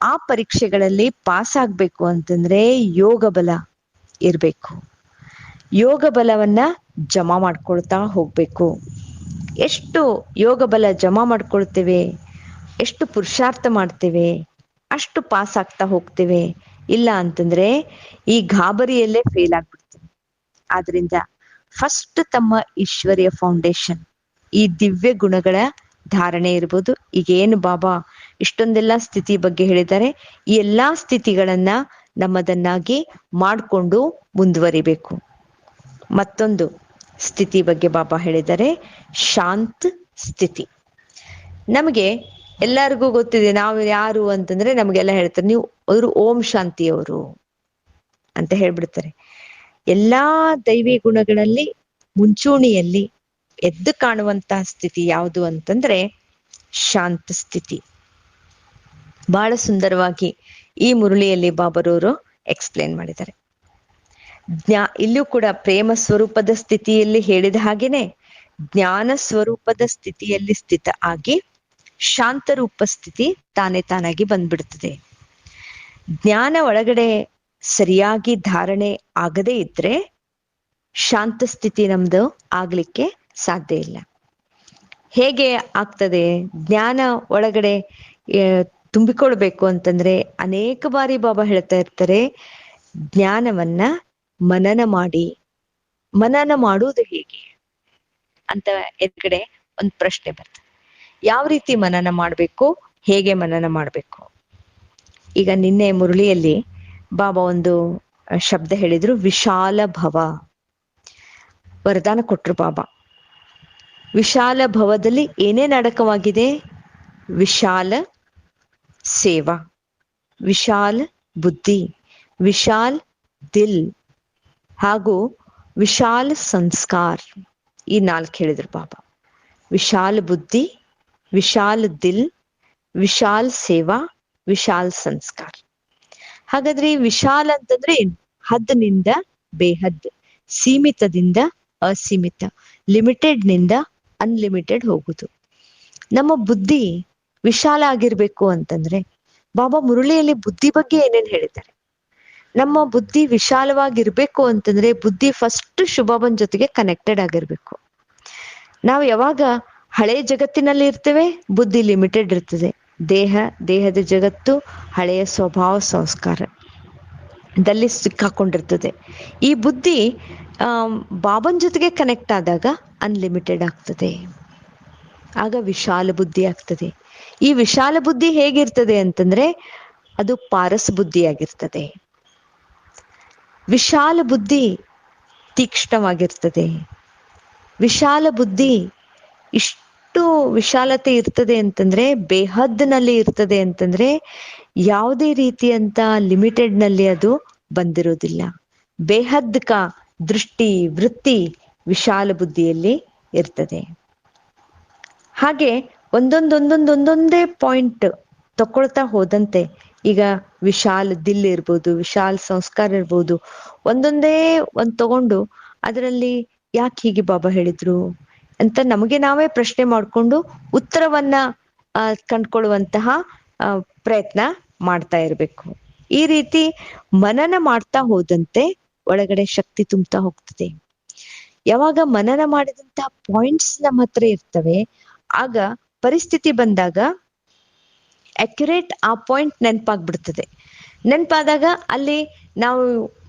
ಆ ಪರೀಕ್ಷೆಗಳಲ್ಲಿ ಪಾಸ್ ಆಗ್ಬೇಕು ಅಂತಂದ್ರೆ ಯೋಗ ಬಲ ಇರ್ಬೇಕು, ಯೋಗ ಬಲವನ್ನ ಜಮಾ ಮಾಡ್ಕೊಳ್ತಾ ಹೋಗ್ಬೇಕು. ಎಷ್ಟು ಯೋಗ ಬಲ ಜಮಾ ಮಾಡ್ಕೊಳ್ತೇವೆ, ಎಷ್ಟು ಪುರುಷಾರ್ಥ ಮಾಡ್ತೇವೆ, ಅಷ್ಟು ಪಾಸ್ ಆಗ್ತಾ ಹೋಗ್ತೇವೆ. ಇಲ್ಲ ಅಂತಂದ್ರೆ ಈ ಗಾಬರಿಯಲ್ಲೇ ಫೇಲ್ ಆಗ್ಬಿಡ್ತೇವೆ. ಆದ್ರಿಂದ ಫಸ್ಟ್ ತಮ್ಮ ಈಶ್ವರ್ಯ ಫೌಂಡೇಶನ್, ಈ ದಿವ್ಯ ಗುಣಗಳ ಧಾರಣೆ ಇರ್ಬೋದು. ಈಗೇನು ಬಾಬಾ ಇಷ್ಟೊಂದೆಲ್ಲ ಸ್ಥಿತಿ ಬಗ್ಗೆ ಹೇಳಿದ್ದಾರೆ, ಈ ಎಲ್ಲಾ ಸ್ಥಿತಿಗಳನ್ನ ನಮ್ಮದನ್ನಾಗಿ ಮಾಡಿಕೊಂಡು ಮುಂದುವರಿಬೇಕು. ಮತ್ತೊಂದು ಸ್ಥಿತಿ ಬಗ್ಗೆ ಬಾಬಾ ಹೇಳಿದ್ದಾರೆ, ಶಾಂತ ಸ್ಥಿತಿ. ನಮಗೆ ಎಲ್ಲರಿಗೂ ಗೊತ್ತಿದೆ ನಾವು ಯಾರು ಅಂತಂದ್ರೆ, ನಮಗೆಲ್ಲ ಹೇಳ್ತಾರೆ ನೀವು ಅವರು ಓಂ ಶಾಂತಿಯವರು ಅಂತ ಹೇಳ್ಬಿಡ್ತಾರೆ. ಎಲ್ಲಾ ದೈವಿ ಗುಣಗಳಲ್ಲಿ ಮುಂಚೂಣಿಯಲ್ಲಿ ಎದ್ದು ಕಾಣುವಂತಹ ಸ್ಥಿತಿ ಯಾವುದು ಅಂತಂದ್ರೆ ಶಾಂತ ಸ್ಥಿತಿ. ಬಹಳ ಸುಂದರವಾಗಿ ಈ ಮುರಳಿಯಲ್ಲಿ ಬಾಬರವರು ಎಕ್ಸ್ಪ್ಲೇನ್ ಮಾಡಿದ್ದಾರೆ. ಇಲ್ಲೂ ಕೂಡ ಪ್ರೇಮ ಸ್ವರೂಪದ ಸ್ಥಿತಿಯಲ್ಲಿ ಹೇಳಿದ ಹಾಗೇನೆ ಜ್ಞಾನ ಸ್ವರೂಪದ ಸ್ಥಿತಿಯಲ್ಲಿ ಸ್ಥಿತ ಆಗಿ ಶಾಂತ ರೂಪ ಸ್ಥಿತಿ ತಾನಾಗಿ ಬಂದ್ಬಿಡ್ತದೆ. ಜ್ಞಾನ ಒಳಗಡೆ ಸರಿಯಾಗಿ ಧಾರಣೆ ಆಗದೇ ಇದ್ರೆ ಶಾಂತ ಸ್ಥಿತಿ ನಮ್ದು ಆಗ್ಲಿಕ್ಕೆ ಸಾಧ್ಯ ಇಲ್ಲ. ಹೇಗೆ ಆಗ್ತದೆ? ಜ್ಞಾನ ಒಳಗಡೆ ತುಂಬಿಕೊಳ್ಬೇಕು ಅಂತಂದ್ರೆ ಅನೇಕ ಬಾರಿ ಬಾಬಾ ಹೇಳ್ತಾ ಇರ್ತಾರೆ, ಜ್ಞಾನವನ್ನ ಮನನ ಮಾಡಿ. ಮನನ ಮಾಡುವುದು ಹೇಗೆ ಅಂತ ಎದ್ಗಡೆ ಒಂದು ಪ್ರಶ್ನೆ ಬರ್ತದೆ. ಯಾವ ರೀತಿ ಮನನ ಮಾಡ್ಬೇಕು, ಹೇಗೆ ಮನನ ಮಾಡ್ಬೇಕು? ಈಗ ನಿನ್ನೆ ಮುರಳಿಯಲ್ಲಿ ಬಾಬಾ ಒಂದು ಶಬ್ದ ಹೇಳಿದ್ರು, ವಿಶಾಲ ಭವ. ವರದಾನ ಕೊಟ್ರು ಬಾಬಾ. ವಿಶಾಲ ಭವದಲ್ಲಿ ಏನೇನ್ ಅಡಕವಾಗಿದೆ? ವಿಶಾಲ ಸೇವಾ, ವಿಶಾಲ ಬುದ್ಧಿ, ವಿಶಾಲ್ ದಿಲ್ ಹಾಗೂ ವಿಶಾಲ ಸಂಸ್ಕಾರ. ಈ 4 ಹೇಳಿದ್ರು ಬಾಬಾ. ವಿಶಾಲ ಬುದ್ಧಿ, ವಿಶಾಲ ದಿಲ್, ವಿಶಾಲ್ ಸೇವಾ, ವಿಶಾಲ್ ಸಂಸ್ಕಾರ. ಹಾಗಾದ್ರೆ ಈ ವಿಶಾಲ ಅಂತಂದ್ರೆ ಹದ್ನಿಂದ ಬೇಹದ್, ಸೀಮಿತದಿಂದ ಅಸೀಮಿತ, ಲಿಮಿಟೆಡ್ ನಿಂದ ಅನ್ಲಿಮಿಟೆಡ್ ಹೋಗುದು. ನಮ್ಮ ಬುದ್ಧಿ ವಿಶಾಲ ಆಗಿರ್ಬೇಕು ಅಂತಂದ್ರೆ ಬಾಬಾ ಮುರಳಿಯಲ್ಲಿ ಬುದ್ಧಿ ಬಗ್ಗೆ ಏನೇನ್ ಹೇಳಿದ್ದಾರೆ? ನಮ್ಮ ಬುದ್ಧಿ ವಿಶಾಲವಾಗಿರ್ಬೇಕು ಅಂತಂದ್ರೆ ಬುದ್ಧಿ ಫಸ್ಟ್ ಶುಭಾಬನ್ ಜೊತೆಗೆ ಕನೆಕ್ಟೆಡ್ ಆಗಿರ್ಬೇಕು. ನಾವು ಯಾವಾಗ ಹಳೆ ಜಗತ್ತಿನಲ್ಲಿ ಇರ್ತೇವೆ, ಬುದ್ಧಿ ಲಿಮಿಟೆಡ್ ಇರ್ತದೆ. ದೇಹದ ಜಗತ್ತು ಹಳೆಯ ಸ್ವಭಾವ ಸಂಸ್ಕಾರದಲ್ಲಿ ಸಿಕ್ಕಾಕೊಂಡಿರ್ತದೆ. ಈ ಬುದ್ಧಿ ಬಾಬನ್ ಜೊತೆಗೆ ಕನೆಕ್ಟ್ ಆದಾಗ ಅನ್ಲಿಮಿಟೆಡ್ ಆಗ್ತದೆ, ಆಗ ವಿಶಾಲ ಬುದ್ಧಿ ಆಗ್ತದೆ. ಈ ವಿಶಾಲ ಬುದ್ಧಿ ಹೇಗಿರ್ತದೆ ಅಂತಂದ್ರೆ ಅದು ಪಾರಸ್ ಬುದ್ಧಿಯಾಗಿರ್ತದೆ. ವಿಶಾಲ ಬುದ್ಧಿ ತೀಕ್ಷ್ಣವಾಗಿರ್ತದೆ. ವಿಶಾಲ ಬುದ್ಧಿ ಇಷ್ಟು ವಿಶಾಲತೆ ಇರ್ತದೆ ಅಂತಂದ್ರೆ, ಬೇಹದ್ನಲ್ಲಿ ಇರ್ತದೆ ಅಂತಂದ್ರೆ ಯಾವುದೇ ರೀತಿಯಂತ ಲಿಮಿಟೆಡ್ ನಲ್ಲಿ ಅದು ಬಂದಿರೋದಿಲ್ಲ. ಬೇಹದ್ ಕಾ ದೃಷ್ಟಿ ವೃತ್ತಿ ವಿಶಾಲ ಬುದ್ಧಿಯಲ್ಲಿ ಇರ್ತದೆ. ಹಾಗೆ ಒಂದೊಂದೇ ಪಾಯಿಂಟ್ ತಕೊಳ್ತಾ ಹೋದಂತೆ ಈಗ ವಿಶಾಲ್ ದಿಲ್ ಇರ್ಬೋದು, ವಿಶಾಲ್ ಸಂಸ್ಕಾರ ಇರ್ಬೋದು, ಒಂದೊಂದೇ ತಗೊಂಡು ಅದರಲ್ಲಿ ಯಾಕೆ ಹೀಗೆ ಬಾಬಾ ಹೇಳಿದ್ರು ಅಂತ ನಮಗೆ ನಾವೇ ಪ್ರಶ್ನೆ ಮಾಡ್ಕೊಂಡು ಉತ್ತರವನ್ನ ಕಂಡ್ಕೊಳ್ಳುವಂತಹ ಪ್ರಯತ್ನ ಮಾಡ್ತಾ ಇರ್ಬೇಕು. ಈ ರೀತಿ ಮನನ ಮಾಡ್ತಾ ಹೋದಂತೆ ಒಳಗಡೆ ಶಕ್ತಿ ತುಂಬ್ತಾ ಹೋಗ್ತದೆ. ಯಾವಾಗ ಮನನ ಮಾಡಿದಂತಹ ಪಾಯಿಂಟ್ಸ್ ನಮ್ಮ ಹತ್ರ ಇರ್ತವೆ, ಆಗ ಪರಿಸ್ಥಿತಿ ಬಂದಾಗ ಅಕ್ಯುರೇಟ್ ಆ ಪಾಯಿಂಟ್ ನೆನಪಾಗ್ಬಿಡ್ತದೆ. ನೆನಪಾದಾಗ ಅಲ್ಲಿ ನಾವು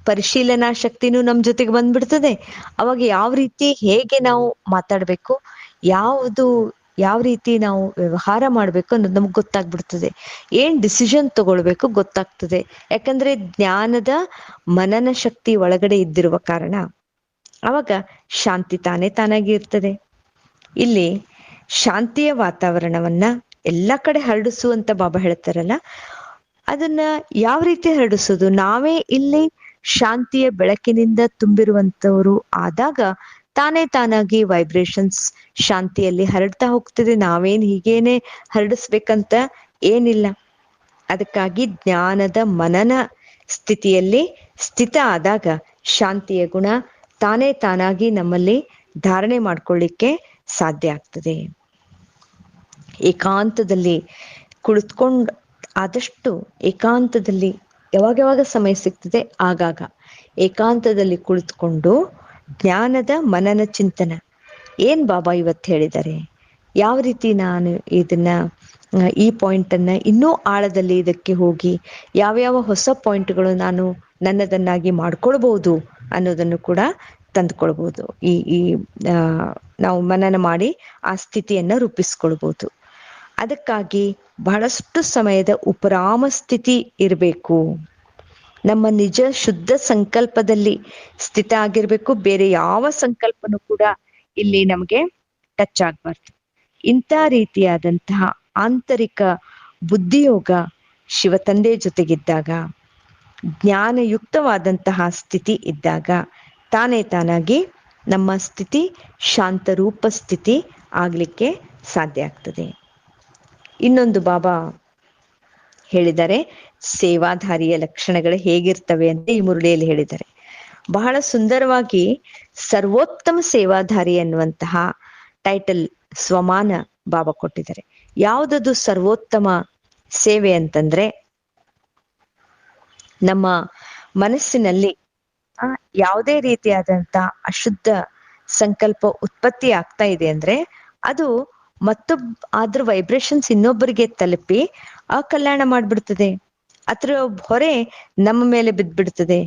ಪರಿಶೀಲನಾ ಶಕ್ತಿನೂ ನಮ್ ಜೊತೆಗೆ ಬಂದ್ಬಿಡ್ತದೆ. ಅವಾಗ ಯಾವ ರೀತಿ ಹೇಗೆ ನಾವು ಮಾತಾಡ್ಬೇಕು, ಯಾವ ರೀತಿ ನಾವು ವ್ಯವಹಾರ ಮಾಡ್ಬೇಕು ಅನ್ನೋದು ನಮ್ಗೆ ಗೊತ್ತಾಗ್ಬಿಡ್ತದೆ. ಏನ್ ಡಿಸಿಷನ್ ತಗೊಳ್ಬೇಕು ಗೊತ್ತಾಗ್ತದೆ. ಯಾಕಂದ್ರೆ ಜ್ಞಾನದ ಮನನ ಶಕ್ತಿ ಒಳಗಡೆ ಇದ್ದಿರುವ ಕಾರಣ ಅವಾಗ ಶಾಂತಿ ತಾನಾಗಿ ಇರ್ತದೆ. ಇಲ್ಲಿ ಶಾಂತಿಯ ವಾತಾವರಣವನ್ನ ಎಲ್ಲ ಕಡೆ ಹರಡಿಸು ಅಂತ ಬಾಬಾ ಹೇಳ್ತಾರಲ್ಲ, ಅದನ್ನ ಯಾವ ರೀತಿ ಹರಡಿಸೋದು? ನಾವೇ ಇಲ್ಲಿ ಶಾಂತಿಯ ಬೆಳಕಿನಿಂದ ತುಂಬಿರುವಂತವರು ಆದಾಗ ತಾನಾಗಿ ವೈಬ್ರೇಷನ್ಸ್ ಶಾಂತಿಯಲ್ಲಿ ಹರಡ್ತಾ ಹೋಗ್ತದೆ. ನಾವೇನ್ ಹೀಗೇನೆ ಹರಡಿಸ್ಬೇಕಂತ ಏನಿಲ್ಲ. ಅದಕ್ಕಾಗಿ ಜ್ಞಾನದ ಮನನ ಸ್ಥಿತಿಯಲ್ಲಿ ಸ್ಥಿತ ಆದಾಗ ಶಾಂತಿಯ ಗುಣ ತಾನಾಗಿ ನಮ್ಮಲ್ಲಿ ಧಾರಣೆ ಮಾಡ್ಕೊಳ್ಳಿಕ್ಕೆ ಸಾಧ್ಯ ಆಗ್ತದೆ. ಏಕಾಂತದಲ್ಲಿ ಕುಳಿತುಕೊಂಡು ಆದಷ್ಟು ಏಕಾಂತದಲ್ಲಿ ಯಾವಾಗ ಸಮಯ ಸಿಗ್ತದೆ ಆಗಾಗ ಏಕಾಂತದಲ್ಲಿ ಕುಳಿತುಕೊಂಡು ಜ್ಞಾನದ ಮನನ ಚಿಂತನ, ಏನ್ ಬಾಬಾ ಇವತ್ತು ಹೇಳಿದ್ದಾರೆ, ಯಾವ ರೀತಿ ನಾನು ಇದನ್ನ ಈ ಪಾಯಿಂಟ್ ಅನ್ನ ಇನ್ನೂ ಆಳದಲ್ಲಿ ಇದಕ್ಕೆ ಹೋಗಿ ಯಾವ್ಯಾವ ಹೊಸ ಪಾಯಿಂಟ್ಗಳು ನಾನು ನನ್ನದನ್ನಾಗಿ ಮಾಡ್ಕೊಳ್ಬಹುದು ಅನ್ನೋದನ್ನು ಕೂಡ ತಂದುಕೊಳ್ಬಹುದು. ಈ ನಾವು ಮನನ ಮಾಡಿ ಆ ಸ್ಥಿತಿಯನ್ನ ರೂಪಿಸ್ಕೊಳ್ಬಹುದು. ಅದಕ್ಕಾಗಿ ಬಹಳಷ್ಟು ಸಮಯದ ಉಪರಾಮ ಸ್ಥಿತಿ ಇರಬೇಕು. ನಮ್ಮ ನಿಜ ಶುದ್ಧ ಸಂಕಲ್ಪದಲ್ಲಿ ಸ್ಥಿತ ಆಗಿರ್ಬೇಕು. ಬೇರೆ ಯಾವ ಸಂಕಲ್ಪನೂ ಕೂಡ ಇಲ್ಲಿ ನಮಗೆ ಟಚ್ ಆಗ್ಬಾರ್ದು. ಇಂಥ ರೀತಿಯಾದಂತಹ ಆಂತರಿಕ ಬುದ್ಧಿಯೋಗ ಶಿವತಂದೆ ಜೊತೆಗಿದ್ದಾಗ, ಜ್ಞಾನಯುಕ್ತವಾದಂತಹ ಸ್ಥಿತಿ ಇದ್ದಾಗ ತಾನಾಗಿ ನಮ್ಮ ಸ್ಥಿತಿ ಶಾಂತರೂಪ ಸ್ಥಿತಿ ಆಗ್ಲಿಕ್ಕೆ ಸಾಧ್ಯ ಆಗ್ತದೆ. ಇನ್ನೊಂದು ಬಾಬಾ ಹೇಳಿದ್ದಾರೆ, ಸೇವಾಧಾರಿಯ ಲಕ್ಷಣಗಳು ಹೇಗಿರ್ತವೆ ಅಂತ ಈ ಮುರುಳಿಯಲ್ಲಿ ಹೇಳಿದ್ದಾರೆ. ಬಹಳ ಸುಂದರವಾಗಿ ಸರ್ವೋತ್ತಮ ಸೇವಾಧಾರಿ ಅನ್ನುವಂತಹ ಟೈಟಲ್ ಸ್ವಮಾನ ಬಾಬಾ ಕೊಟ್ಟಿದ್ದಾರೆ. ಯಾವುದದು ಸರ್ವೋತ್ತಮ ಸೇವೆ ಅಂತಂದ್ರೆ, ನಮ್ಮ ಮನಸ್ಸಿನಲ್ಲಿ ಯಾವುದೇ ರೀತಿಯಾದಂತ ಅಶುದ್ಧ ಸಂಕಲ್ಪ ಉತ್ಪತ್ತಿ ಆಗ್ತಾ ಇದೆ ಅಂದ್ರೆ ಅದು ಅದ್ರ ವೈಬ್ರೇಷನ್ಸ್ ಇನ್ನೊಬ್ಬರಿಗೆ ತಲುಪಿ ಕಲ್ಯಾಣ ಮಾಡ್ಬಿಡ್ತದೆ. ಅದ್ರ ಹೊರೆ ನಮ್ಮ ಮೇಲೆ ಬಿದ್ದ್ಬಿಡ್ತದೆ.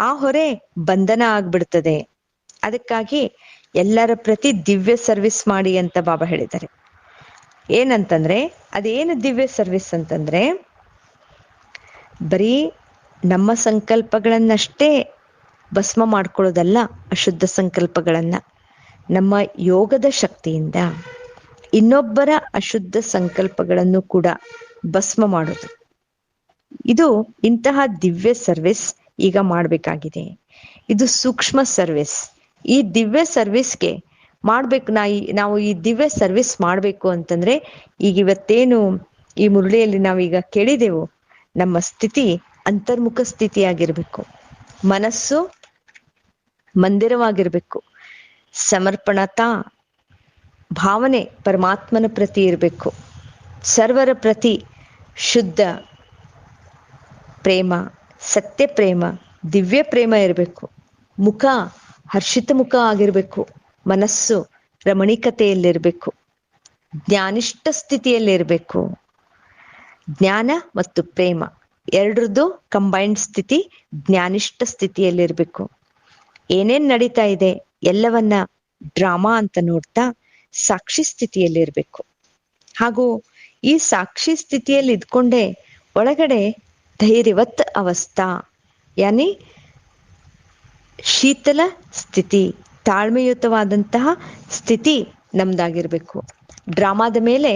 ಆ ಹೊರೆ ಬಂಧನ ಆಗ್ಬಿಡ್ತದೆ. ಅದಕ್ಕಾಗಿ ಎಲ್ಲರ ಪ್ರತಿ ದಿವ್ಯ ಸರ್ವಿಸ್ ಮಾಡಿ ಅಂತ ಬಾಬಾ ಹೇಳಿದ್ದಾರೆ. ಏನಂತಂದ್ರೆ, ಅದೇನು ದಿವ್ಯ ಸರ್ವಿಸ್ ಅಂತಂದ್ರೆ, ಬರೀ ನಮ್ಮ ಸಂಕಲ್ಪಗಳನ್ನಷ್ಟೇ ಭಸ್ಮ ಮಾಡ್ಕೊಳ್ಳೋದಲ್ಲ, ಅಶುದ್ಧ ಸಂಕಲ್ಪಗಳನ್ನ ನಮ್ಮ ಯೋಗದ ಶಕ್ತಿಯಿಂದ ಇನ್ನೊಬ್ಬರ ಅಶುದ್ಧ ಸಂಕಲ್ಪಗಳನ್ನು ಕೂಡ ಭಸ್ಮ ಮಾಡೋದು. ಇದು ಇಂತಹ ದಿವ್ಯ ಸರ್ವಿಸ್ ಈಗ ಮಾಡ್ಬೇಕಾಗಿದೆ. ಇದು ಸೂಕ್ಷ್ಮ ಸರ್ವಿಸ್. ಈ ದಿವ್ಯ ಸರ್ವಿಸ್ಗೆ ಮಾಡ್ಬೇಕು. ನಾವು ಈ ದಿವ್ಯ ಸರ್ವಿಸ್ ಮಾಡ್ಬೇಕು ಅಂತಂದ್ರೆ ಈಗ ಇವತ್ತೇನು ಈ ಮುರುಳಿಯಲ್ಲಿ ನಾವೀಗ ಕೇಳಿದೆವು, ನಮ್ಮ ಸ್ಥಿತಿ ಅಂತರ್ಮುಖ ಸ್ಥಿತಿಯಾಗಿರ್ಬೇಕು. ಮನಸ್ಸು ಮಂದಿರವಾಗಿರ್ಬೇಕು. ಸಮರ್ಪಣತಾ ಭಾವನೆ ಪರಮಾತ್ಮನ ಪ್ರತಿ ಇರಬೇಕು. ಸರ್ವರ ಪ್ರತಿ ಶುದ್ಧ ಪ್ರೇಮ, ಸತ್ಯ ಪ್ರೇಮ, ದಿವ್ಯ ಪ್ರೇಮ ಇರಬೇಕು. ಮುಖ ಹರ್ಷಿತ ಮುಖ ಆಗಿರ್ಬೇಕು. ಮನಸ್ಸು ರಮಣೀಕತೆಯಲ್ಲಿರ್ಬೇಕು. ಜ್ಞಾನಿಷ್ಠ ಸ್ಥಿತಿಯಲ್ಲಿರ್ಬೇಕು. ಜ್ಞಾನ ಮತ್ತು ಪ್ರೇಮ ಎರಡರದ್ದು ಕಂಬೈನ್ಡ್ ಸ್ಥಿತಿ ಜ್ಞಾನಿಷ್ಠ ಸ್ಥಿತಿಯಲ್ಲಿರ್ಬೇಕು. ಏನೇನ್ ನಡೀತಾ ಇದೆ ಎಲ್ಲವನ್ನ ಡ್ರಾಮಾ ಅಂತ ನೋಡ್ತಾ ಸಾಕ್ಷಿ ಸ್ಥಿತಿಯಲ್ಲಿರ್ಬೇಕು. ಹಾಗೂ ಈ ಸಾಕ್ಷಿ ಸ್ಥಿತಿಯಲ್ಲಿ ಇದ್ಕೊಂಡೆ ಒಳಗಡೆ ಧೈರ್ಯವತ್ ಅವಸ್ಥಾ, ಯಾನಿ ಶೀತಲ ಸ್ಥಿತಿ, ತಾಳ್ಮೆಯುತವಾದಂತಹ ಸ್ಥಿತಿ ನಮ್ದಾಗಿರ್ಬೇಕು. ಡ್ರಾಮಾದ ಮೇಲೆ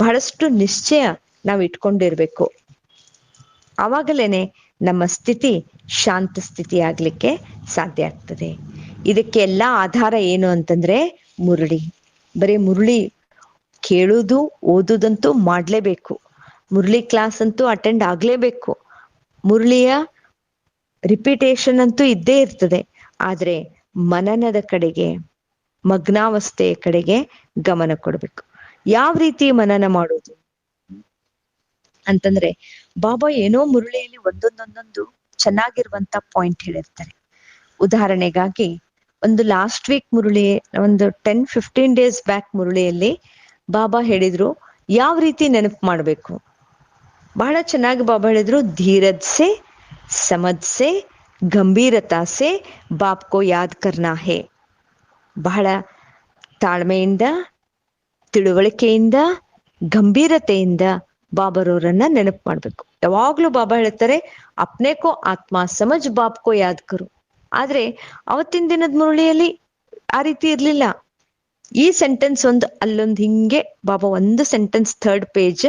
ಬಹಳಷ್ಟು ನಿಶ್ಚಯ ನಾವು ಇಟ್ಕೊಂಡಿರ್ಬೇಕು. ಆವಾಗಲೇನೆ ನಮ್ಮ ಸ್ಥಿತಿ ಶಾಂತ ಸ್ಥಿತಿ ಆಗ್ಲಿಕ್ಕೆ ಸಾಧ್ಯ ಆಗ್ತದೆ. ಇದಕ್ಕೆ ಎಲ್ಲ ಆಧಾರ ಏನು ಅಂತಂದ್ರೆ ಮುರುಳಿ. ಬರೀ ಮುರುಳಿ ಕೇಳುವುದು ಓದುದಂತೂ ಮಾಡ್ಲೇಬೇಕು. ಮುರಳಿ ಕ್ಲಾಸ್ ಅಂತೂ ಅಟೆಂಡ್ ಆಗ್ಲೇಬೇಕು. ಮುರಳಿಯ ರಿಪಿಟೇಷನ್ ಅಂತೂ ಇದ್ದೇ ಇರ್ತದೆ. ಆದ್ರೆ ಮನನದ ಕಡೆಗೆ, ಮಗ್ನಾವಸ್ಥೆಯ ಕಡೆಗೆ ಗಮನ ಕೊಡ್ಬೇಕು. ಯಾವ ರೀತಿ ಮನನ ಮಾಡೋದು ಅಂತಂದ್ರೆ, ಬಾಬಾ ಏನೋ ಮುರಳಿಯಲ್ಲಿ ಒಂದೊಂದೊಂದೊಂದು ಚೆನ್ನಾಗಿರುವಂತ ಪಾಯಿಂಟ್ ಹೇಳಿರ್ತಾರೆ. ಉದಾಹರಣೆಗಾಗಿ ಒಂದು ಲಾಸ್ಟ್ ವೀಕ್ ಮುರಳಿ, ಒಂದು 10-15 ಡೇಸ್ ಬ್ಯಾಕ್ ಮುರಳಿಯಲ್ಲಿ ಬಾಬಾ ಹೇಳಿದ್ರು ಯಾವ ರೀತಿ ನೆನಪು ಮಾಡ್ಬೇಕು. ಬಹಳ ಚೆನ್ನಾಗಿ ಬಾಬಾ ಹೇಳಿದ್ರು, ಧೀರಜ್ ಸೆ, ಸಮಜ್ ಸೆ, ಗಂಭೀರತಾ ಸೆ ಬಾಪ್ ಕೋ ಯಾದ್ ಕರ್ನಾ ಹೇ. ಬಹಳ ತಾಳ್ಮೆಯಿಂದ, ತಿಳುವಳಿಕೆಯಿಂದ, ಗಂಭೀರತೆಯಿಂದ ಬಾಬರವರನ್ನ ನೆನಪು ಮಾಡ್ಬೇಕು. ಯಾವಾಗ್ಲೂ ಬಾಬಾ ಹೇಳ್ತಾರೆ, ಅಪ್ನೆ ಕೋ ಆತ್ಮ ಸಮಜ್ ಬಾಪ್ ಕೋ ಯಾದ್ ಕರು. ಆದ್ರೆ ಅವತ್ತಿನ ದಿನದ ಮುರಳಿಯಲ್ಲಿ ಆ ರೀತಿ ಇರ್ಲಿಲ್ಲ. ಈ ಸೆಂಟೆನ್ಸ್ ಒಂದು ಅಲ್ಲೊಂದು ಹಿಂಗೆ ಬಾಬಾ ಒಂದು ಸೆಂಟೆನ್ಸ್ 3rd ಪೇಜ್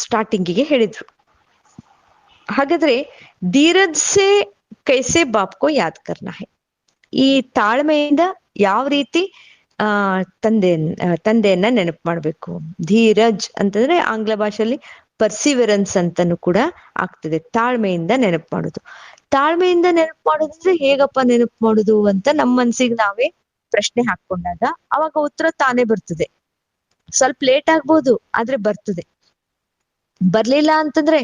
ಸ್ಟಾರ್ಟಿಂಗಿಗೆ ಹೇಳಿದ್ರು. ಹಾಗಾದ್ರೆ ಧೀರಜ್ ಸೆ ಕೈಸೆ ಬಾಪ್ ಕೋ ಯಾದ್ ಕರ್ನಾ ಹೇ. ಈ ತಾಳ್ಮೆಯಿಂದ ಯಾವ ರೀತಿ ತಂದೆಯನ್ನ ನೆನಪು ಮಾಡ್ಬೇಕು. ಧೀರಜ್ ಅಂತಂದ್ರೆ ಆಂಗ್ಲ ಭಾಷೆಯಲ್ಲಿ ಪರ್ಸಿವರೆನ್ಸ್ ಅಂತಾನು ಕೂಡ ಆಗ್ತದೆ. ತಾಳ್ಮೆಯಿಂದ ನೆನಪು ಮಾಡೋದು. ತಾಳ್ಮೆಯಿಂದ ನೆನಪು ಮಾಡೋದಂದ್ರೆ ಹೇಗಪ್ಪ ನೆನಪು ಮಾಡೋದು ಅಂತ ನಮ್ಮ ಮನ್ಸಿಗೆ ನಾವೇ ಪ್ರಶ್ನೆ ಹಾಕೊಂಡಾಗ ಅವಾಗ ಉತ್ತರ ತಾನೇ ಬರ್ತದೆ. ಸ್ವಲ್ಪ ಲೇಟ್ ಆಗ್ಬೋದು, ಆದ್ರೆ ಬರ್ತದೆ. ಬರ್ಲಿಲ್ಲ ಅಂತಂದ್ರೆ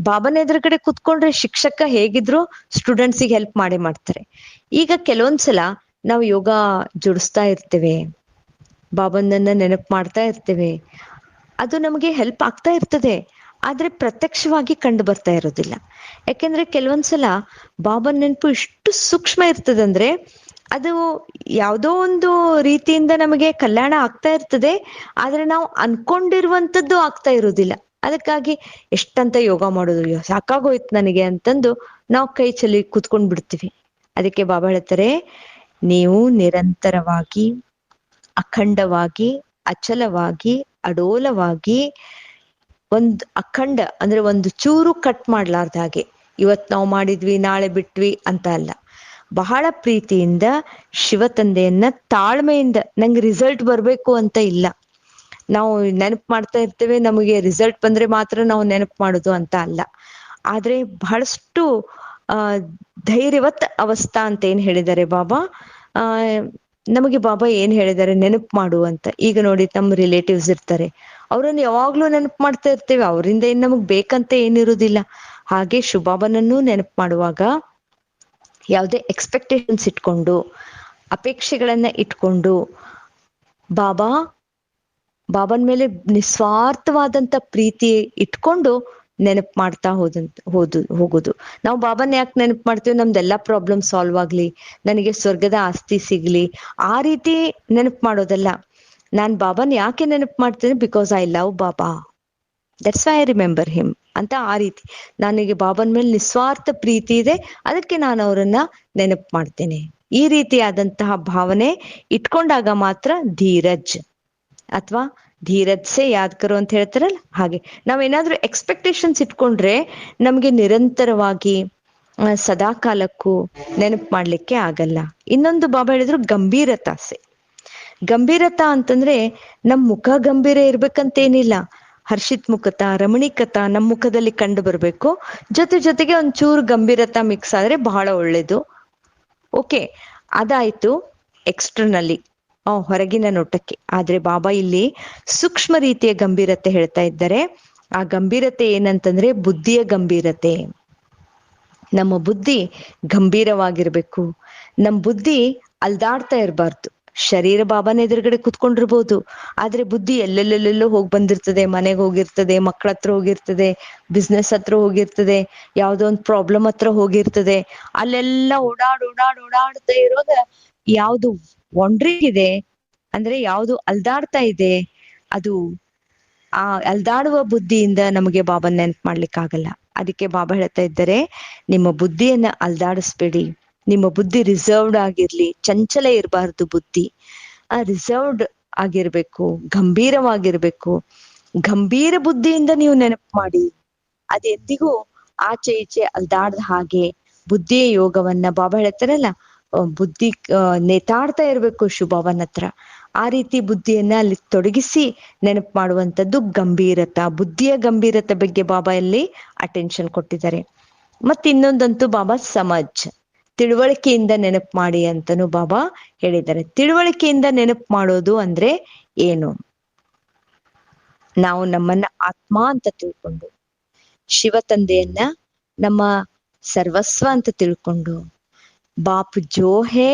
ಬಾಬಾನ ಎದುರುಗಡೆ ಕುತ್ಕೊಂಡ್ರೆ ಶಿಕ್ಷಕ ಹೇಗಿದ್ರು ಸ್ಟೂಡೆಂಟ್ಸಿಗೆ ಹೆಲ್ಪ್ ಮಾಡ್ತಾರೆ. ಈಗ ಕೆಲವೊಂದ್ಸಲ ನಾವು ಯೋಗ ಜೋಡಿಸ್ತಾ ಇರ್ತೇವೆ, ಬಾಬನನ್ನ ನೆನಪು ಮಾಡ್ತಾ ಇರ್ತೇವೆ, ಅದು ನಮಗೆ ಹೆಲ್ಪ್ ಆಗ್ತಾ ಇರ್ತದೆ. ಆದ್ರೆ ಪ್ರತ್ಯಕ್ಷವಾಗಿ ಕಂಡು ಬರ್ತಾ ಇರೋದಿಲ್ಲ. ಯಾಕೆಂದ್ರೆ ಕೆಲವೊಂದ್ಸಲ ಬಾಬನ ನೆನಪು ಇಷ್ಟು ಸೂಕ್ಷ್ಮ ಇರ್ತದಂದ್ರೆ ಅದು ಯಾವುದೋ ಒಂದು ರೀತಿಯಿಂದ ನಮಗೆ ಕಲ್ಯಾಣ ಆಗ್ತಾ ಇರ್ತದೆ, ಆದ್ರೆ ನಾವು ಅನ್ಕೊಂಡಿರುವಂತದ್ದು ಆಗ್ತಾ ಇರೋದಿಲ್ಲ. ಅದಕ್ಕಾಗಿ ಎಷ್ಟಂತ ಯೋಗ ಮಾಡೋದು, ಸಾಕಾಗೋಯ್ತು ನನಗೆ ಅಂತಂದು ನಾವು ಕೈ ಚಲಿ ಕುತ್ಕೊಂಡ್ ಬಿಡ್ತೀವಿ. ಅದಕ್ಕೆ ಬಾಬಾ ಹೇಳ್ತಾರೆ, ನೀವು ನಿರಂತರವಾಗಿ, ಅಖಂಡವಾಗಿ, ಅಚಲವಾಗಿ, ಅಡೋಲವಾಗಿ, ಒಂದು ಅಖಂಡ ಅಂದ್ರೆ ಒಂದು ಚೂರು ಕಟ್ ಮಾಡ್ಲಾರ್ದ ಹಾಗೆ, ಇವತ್ ನಾವು ಮಾಡಿದ್ವಿ ನಾಳೆ ಬಿಟ್ವಿ ಅಂತ ಅಲ್ಲ, ಬಹಳ ಪ್ರೀತಿಯಿಂದ ಶಿವ ತಂದೆಯನ್ನ ತಾಳ್ಮೆಯಿಂದ, ನಂಗೆ ರಿಸಲ್ಟ್ ಬರ್ಬೇಕು ಅಂತ ಇಲ್ಲ. ನಾವು ನೆನಪು ಮಾಡ್ತಾ ಇರ್ತೇವೆ, ನಮಗೆ ರಿಸಲ್ಟ್ ಬಂದ್ರೆ ಮಾತ್ರ ನಾವು ನೆನಪು ಮಾಡೋದು ಅಂತ ಅಲ್ಲ. ಆದ್ರೆ ಬಹಳಷ್ಟು ಧೈರ್ಯವತ್ ಅವಸ್ಥಾ ಅಂತ ಏನ್ ಹೇಳಿದ್ದಾರೆ ಬಾಬಾ, ನಮಗೆ ಬಾಬಾ ಏನ್ ಹೇಳಿದ್ದಾರೆ ನೆನಪು ಮಾಡು ಅಂತ. ಈಗ ನೋಡಿ, ನಮ್ಮ ರಿಲೇಟಿವ್ಸ್ ಇರ್ತಾರೆ, ಅವ್ರನ್ನ ಯಾವಾಗ್ಲೂ ನೆನಪು ಮಾಡ್ತಾ ಇರ್ತೇವೆ, ಅವರಿಂದ ಏನ್ ನಮಗ್ ಬೇಕಂತ ಏನಿರುವುದಿಲ್ಲ. ಹಾಗೆ ಶುಭಾಬನನ್ನು ನೆನಪು ಮಾಡುವಾಗ ಯಾವುದೇ ಎಕ್ಸ್ಪೆಕ್ಟೇಷನ್ಸ್ ಇಟ್ಕೊಂಡು, ಅಪೇಕ್ಷೆಗಳನ್ನ ಇಟ್ಕೊಂಡು, ಬಾಬನ್ ಮೇಲೆ ನಿಸ್ವಾರ್ಥವಾದಂತ ಪ್ರೀತಿ ಇಟ್ಕೊಂಡು ನೆನಪು ಮಾಡ್ತಾ ಹೋಗುದು. ನಾವು ಬಾಬನ್ ಯಾಕೆ ನೆನಪು ಮಾಡ್ತೀವಿ, ನಮ್ದೆಲ್ಲಾ ಪ್ರಾಬ್ಲಮ್ ಸಾಲ್ವ್ ಆಗ್ಲಿ, ನನಗೆ ಸ್ವರ್ಗದ ಆಸ್ತಿ ಸಿಗ್ಲಿ, ಆ ರೀತಿ ನೆನಪು ಮಾಡೋದಲ್ಲ. ನಾನ್ ಬಾಬನ್ ಯಾಕೆ ನೆನಪು ಮಾಡ್ತೇನೆ, because I love Baba, that's why I remember him ಅಂತ. ಆ ರೀತಿ ನನಗೆ ಬಾಬನ್ ಮೇಲೆ ನಿಸ್ವಾರ್ಥ ಪ್ರೀತಿ ಇದೆ, ಅದಕ್ಕೆ ನಾನು ಅವರನ್ನ ನೆನಪು ಮಾಡ್ತೇನೆ. ಈ ರೀತಿಯಾದಂತಹ ಭಾವನೆ ಇಟ್ಕೊಂಡಾಗ ಮಾತ್ರ ಧೀರಜ್ ಅಥವಾ ಧೀರಜ್ ಸೆ ಯಾದ್ ಕರೋ ಅಂತ ಹೇಳ್ತಾರಲ್ಲ ಹಾಗೆ. ನಾವೇನಾದ್ರೂ ಎಕ್ಸ್ಪೆಕ್ಟೇಷನ್ಸ್ ಇಟ್ಕೊಂಡ್ರೆ ನಮ್ಗೆ ನಿರಂತರವಾಗಿ ಸದಾ ಕಾಲಕ್ಕೂ ನೆನಪು ಮಾಡ್ಲಿಕ್ಕೆ ಆಗಲ್ಲ. ಇನ್ನೊಂದು ಬಾಬಾ ಹೇಳಿದ್ರು ಗಂಭೀರತಾಸೆ. ಗಂಭೀರತಾ ಅಂತಂದ್ರೆ ನಮ್ ಮುಖ ಗಂಭೀರ ಇರ್ಬೇಕಂತೇನಿಲ್ಲ. ಹರ್ಷಿತ್ ಮುಖತ, ರಮಣೀಕತ ನಮ್ ಮುಖದಲ್ಲಿ ಕಂಡು ಬರ್ಬೇಕು. ಜೊತೆಗೆ ಒಂಚೂರು ಗಂಭೀರತಾ ಮಿಕ್ಸ್ ಆದ್ರೆ ಬಹಳ ಒಳ್ಳೇದು. ಓಕೆ, ಅದಾಯ್ತು ಎಕ್ಸ್ಟರ್ನಲ್ಲಿ, ಹೊರಗಿನ ನೋಟಕ್ಕೆ. ಆದ್ರೆ ಬಾಬಾ ಇಲ್ಲಿ ಸೂಕ್ಷ್ಮ ರೀತಿಯ ಗಂಭೀರತೆ ಹೇಳ್ತಾ ಇದ್ದಾರೆ. ಆ ಗಂಭೀರತೆ ಏನಂತಂದ್ರೆ ಬುದ್ಧಿಯ ಗಂಭೀರತೆ. ನಮ್ಮ ಬುದ್ಧಿ ಗಂಭೀರವಾಗಿರ್ಬೇಕು. ನಮ್ ಬುದ್ಧಿ ಅಲ್ದಾಡ್ತಾ ಇರಬಾರ್ದು. ಶರೀರ ಬಾಬಾನ ಎದುರುಗಡೆ ಕುತ್ಕೊಂಡಿರ್ಬೋದು, ಆದ್ರೆ ಬುದ್ಧಿ ಎಲ್ಲೆಲ್ಲೆಲ್ಲೆಲ್ಲೋ ಹೋಗಿ ಬಂದಿರ್ತದೆ. ಮನೆಗೆ ಹೋಗಿರ್ತದೆ, ಮಕ್ಕಳ ಹತ್ರ ಹೋಗಿರ್ತದೆ, ಬಿಸ್ನೆಸ್ ಹತ್ರ ಹೋಗಿರ್ತದೆ, ಯಾವ್ದೋ ಒಂದು ಪ್ರಾಬ್ಲಮ್ ಹತ್ರ ಹೋಗಿರ್ತದೆ. ಅಲ್ಲೆಲ್ಲ ಓಡಾಡ್ತಾ ಇರೋದ ಯಾವ್ದು ವಂಡ್ರಿಂಗ್ ಇದೆ ಅಂದ್ರೆ, ಯಾವ್ದು ಅಲ್ದಾಡ್ತಾ ಇದೆ, ಅದು ಆ ಅಲ್ದಾಡುವ ಬುದ್ಧಿಯಿಂದ ನಮಗೆ ಬಾಬನ್ ನೆನ್ಪು ಮಾಡ್ಲಿಕ್ಕಾಗಲ್ಲ. ಅದಕ್ಕೆ ಬಾಬಾ ಹೇಳ್ತಾ ಇದ್ದಾರೆ, ನಿಮ್ಮ ಬುದ್ಧಿಯನ್ನ ಅಲ್ದಾಡಿಸ್ಬೇಡಿ. ನಿಮ್ಮ ಬುದ್ಧಿ ರಿಸರ್ವ್ಡ್ ಆಗಿರ್ಲಿ, ಚಂಚಲ ಇರಬಾರ್ದು. ಬುದ್ಧಿ ರಿಸರ್ವ್ಡ್ ಆಗಿರ್ಬೇಕು, ಗಂಭೀರವಾಗಿರ್ಬೇಕು. ಗಂಭೀರ ಬುದ್ಧಿಯಿಂದ ನೀವು ನೆನಪು ಮಾಡಿ. ಅದೆಂದಿಗೂ ಆಚೆ ಈಚೆ ಅಲ್ದಾಡ್ದ ಹಾಗೆ ಬುದ್ಧಿಯ ಯೋಗವನ್ನ ಬಾಬಾ ಹೇಳ್ತಾರಲ್ಲ, ಬುದ್ಧಿ ನೇತಾಡ್ತಾ ಇರ್ಬೇಕು ಶುಭಾವನ್ ಹತ್ರ. ಆ ರೀತಿ ಬುದ್ಧಿಯನ್ನ ಅಲ್ಲಿ ತೊಡಗಿಸಿ ನೆನಪು ಮಾಡುವಂಥದ್ದು ಗಂಭೀರತ. ಬುದ್ಧಿಯ ಗಂಭೀರತೆ ಬಗ್ಗೆ ಬಾಬಾ ಇಲ್ಲಿ ಅಟೆನ್ಷನ್ ಕೊಟ್ಟಿದ್ದಾರೆ. ಮತ್ತೆ ಇನ್ನೊಂದಂತೂ ಬಾಬಾ ಸಮಜ್, ತಿಳುವಳಿಕೆಯಿಂದ ನೆನಪು ಮಾಡಿ ಅಂತನೂ ಬಾಬಾ ಹೇಳಿದ್ದಾರೆ. ತಿಳುವಳಿಕೆಯಿಂದ ನೆನಪು ಮಾಡೋದು ಅಂದ್ರೆ ಏನು? ನಾವು ನಮ್ಮನ್ನ ಆತ್ಮ ಅಂತ ತಿಳ್ಕೊಂಡು, ಶಿವ ತಂದೆಯನ್ನ ನಮ್ಮ ಸರ್ವಸ್ವ ಅಂತ ತಿಳ್ಕೊಂಡು, ಬಾಪ್ ಜೋ ಹೇ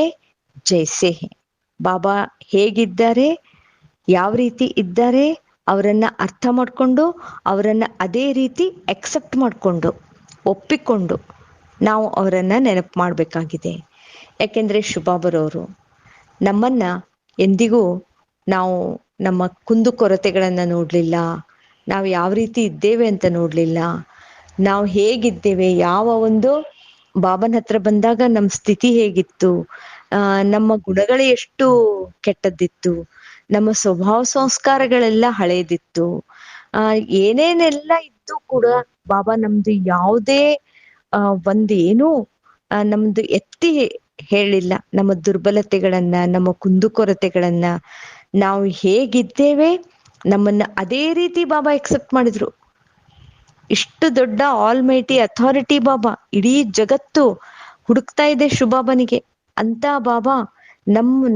ಜೈಸೆ ಹೇ, ಬಾಬಾ ಹೇಗಿದ್ದಾರೆ, ಯಾವ ರೀತಿ ಇದ್ದಾರೆ, ಅವರನ್ನ ಅರ್ಥ ಮಾಡ್ಕೊಂಡು ಅವರನ್ನ ಅದೇ ರೀತಿ ಅಕ್ಸೆಪ್ಟ್ ಮಾಡ್ಕೊಂಡು, ಒಪ್ಪಿಕೊಂಡು ನಾವು ಅವರನ್ನ ನೆನಪು ಮಾಡಬೇಕಾಗಿದೆ. ಯಾಕೆಂದ್ರೆ ಶುಭಾಬರವರು ನಮ್ಮನ್ನ ಎಂದಿಗೂ ನಾವು ನಮ್ಮ ಕುಂದುಕೊರತೆಗಳನ್ನ ನೋಡ್ಲಿಲ್ಲ, ನಾವು ಯಾವ ರೀತಿ ಇದ್ದೇವೆ ಅಂತ ನೋಡ್ಲಿಲ್ಲ, ನಾವು ಹೇಗಿದ್ದೇವೆ, ಯಾವ ಒಂದು ಬಾಬನ ಹತ್ರ ಬಂದಾಗ ನಮ್ಮ ಸ್ಥಿತಿ ಹೇಗಿತ್ತು, ನಮ್ಮ ಗುಣಗಳು ಎಷ್ಟು ಕೆಟ್ಟದ್ದಿತ್ತು, ನಮ್ಮ ಸ್ವಭಾವ ಸಂಸ್ಕಾರಗಳೆಲ್ಲ ಹಳೇದಿತ್ತು, ಏನೇನೆಲ್ಲ ಇದ್ದು ಕೂಡ ಬಾಬಾ ನಮ್ದು ಯಾವುದೇ ಒಂದೇನು ನಮ್ದು ಎತ್ತಿ ಹೇಳಿಲ್ಲ. ನಮ್ಮ ದುರ್ಬಲತೆಗಳನ್ನ, ನಮ್ಮ ಕುಂದುಕೊರತೆಗಳನ್ನ, ನಾವು ಹೇಗಿದ್ದೇವೆ ನಮ್ಮನ್ನ ಅದೇ ರೀತಿ ಬಾಬಾ ಎಕ್ಸೆಪ್ಟ್ ಮಾಡಿದ್ರು. ಇಷ್ಟು ದೊಡ್ಡ ಆಲ್ ಮೈಟಿ ಅಥಾರಿಟಿ ಬಾಬಾ, ಇಡೀ ಜಗತ್ತು ಹುಡುಕ್ತಾ ಇದೆ ಶುಭಾಬನಿಗೆ ಅಂತ ಬಾಬಾ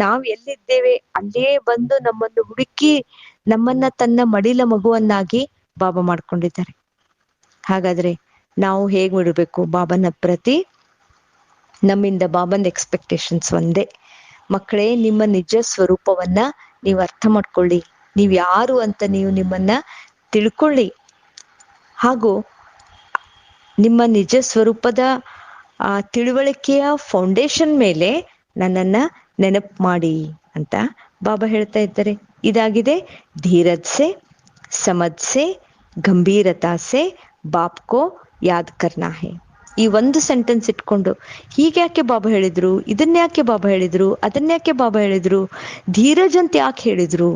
ನಾವ್ ಎಲ್ಲಿದ್ದೇವೆ ಅಲ್ಲೇ ಬಂದು ನಮ್ಮನ್ನು ಹುಡುಕಿ ನಮ್ಮನ್ನ ತನ್ನ ಮಡಿಲ ಮಗುವನ್ನಾಗಿ ಬಾಬಾ ಮಾಡ್ಕೊಂಡಿದ್ದಾರೆ. ಹಾಗಾದ್ರೆ ನಾವು ಹೇಗ್ ಬಿಡ್ಬೇಕು ಬಾಬನ ಪ್ರತಿ? ನಮ್ಮಿಂದ ಬಾಬನ್ ಎಕ್ಸ್ಪೆಕ್ಟೇಷನ್ಸ್ ಒಂದೇ, ಮಕ್ಕಳೇ ನಿಮ್ಮ ನಿಜ ಸ್ವರೂಪವನ್ನ ನೀವು ಅರ್ಥ ಮಾಡ್ಕೊಳ್ಳಿ, ನೀವ್ ಯಾರು ಅಂತ ನೀವು ನಿಮ್ಮನ್ನ ತಿಳ್ಕೊಳ್ಳಿ, ಹಾಗೂ ನಿಮ್ಮ ನಿಜ ಸ್ವರೂಪದ ತಿಳುವಳಿಕೆಯ ಫೌಂಡೇಶನ್ ಮೇಲೆ ನನ್ನನ್ನ ನೆನಪು ಮಾಡಿ ಅಂತ ಬಾಬಾ ಹೇಳ್ತಾ ಇದ್ದಾರೆ. ಇದಾಗಿದೆ ಧೀರಜ್ ಸೆ, ಸಮಜ್ ಸೆ, ಗಂಭೀರತಾ ಸೆ ಬಾಪ್ ಕೋ ಯಾದ್ ಕರ್ನಾ ಹೇ. ಈ ಒಂದು ಸೆಂಟೆನ್ಸ್ ಇಟ್ಕೊಂಡು ಹೀಗ್ಯಾಕೆ ಬಾಬಾ ಹೇಳಿದ್ರು, ಇದನ್ಯಾಕೆ ಬಾಬಾ ಹೇಳಿದ್ರು, ಅದನ್ಯಾಕೆ ಬಾಬಾ ಹೇಳಿದ್ರು, ಧೀರಜ್ ಅಂತ ಯಾಕೆ ಹೇಳಿದ್ರು,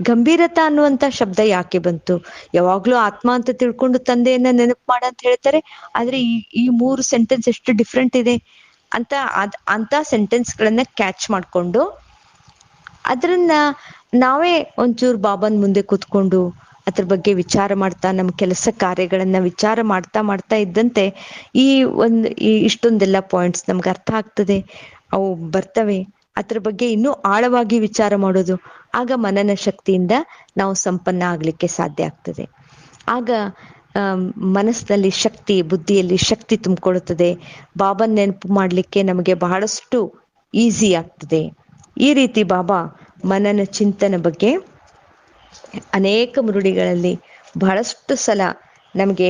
ಗಂಭೀರತಾ ಅನ್ನುವಂತ ಶಬ್ದ ಯಾಕೆ ಬಂತು, ಯಾವಾಗ್ಲೂ ಆತ್ಮ ಅಂತ ತಿಳ್ಕೊಂಡು ತಂದೆಯನ್ನ ನೆನಪು ಮಾಡ ಅಂತ ಹೇಳ್ತಾರೆ, ಆದ್ರೆ ಈ ಮೂರು ಸೆಂಟೆನ್ಸ್ ಎಷ್ಟು ಡಿಫ್ರೆಂಟ್ ಇದೆ ಅಂತ ಸೆಂಟೆನ್ಸ್ಗಳನ್ನ ಕ್ಯಾಚ್ ಮಾಡ್ಕೊಂಡು ಅದ್ರನ್ನ ನಾವೇ ಒಂಚೂರು ಬಾಬನ್ ಮುಂದೆ ಕೂತ್ಕೊಂಡು ಅದ್ರ ಬಗ್ಗೆ ವಿಚಾರ ಮಾಡ್ತಾ, ನಮ್ಮ ಕೆಲಸ ಕಾರ್ಯಗಳನ್ನ ವಿಚಾರ ಮಾಡ್ತಾ ಇದ್ದಂತೆ ಇಷ್ಟೊಂದೆಲ್ಲ ಪಾಯಿಂಟ್ಸ್ ನಮ್ಗೆ ಅರ್ಥ ಆಗ್ತದೆ, ಅವು ಬರ್ತವೆ. ಅದ್ರ ಬಗ್ಗೆ ಇನ್ನೂ ಆಳವಾಗಿ ವಿಚಾರ ಮಾಡೋದು, ಆಗ ಮನನ ಶಕ್ತಿಯಿಂದ ನಾವು ಸಂಪನ್ನ ಆಗ್ಲಿಕ್ಕೆ ಸಾಧ್ಯ ಆಗ್ತದೆ. ಆಗ ಮನಸ್ಸಿನಲ್ಲಿ ಶಕ್ತಿ, ಬುದ್ಧಿಯಲ್ಲಿ ಶಕ್ತಿ ತುಂಬಿಕೊಳ್ಳುತ್ತದೆ. ಬಾಬನ್ ನೆನಪು ಮಾಡ್ಲಿಕ್ಕೆ ನಮಗೆ ಬಹಳಷ್ಟು ಈಸಿ ಆಗ್ತದೆ. ಈ ರೀತಿ ಬಾಬಾ ಮನನ ಚಿಂತನೆ ಬಗ್ಗೆ ಅನೇಕ ಮುರುಡಿಗಳಲ್ಲಿ ಬಹಳಷ್ಟು ಸಲ ನಮಗೆ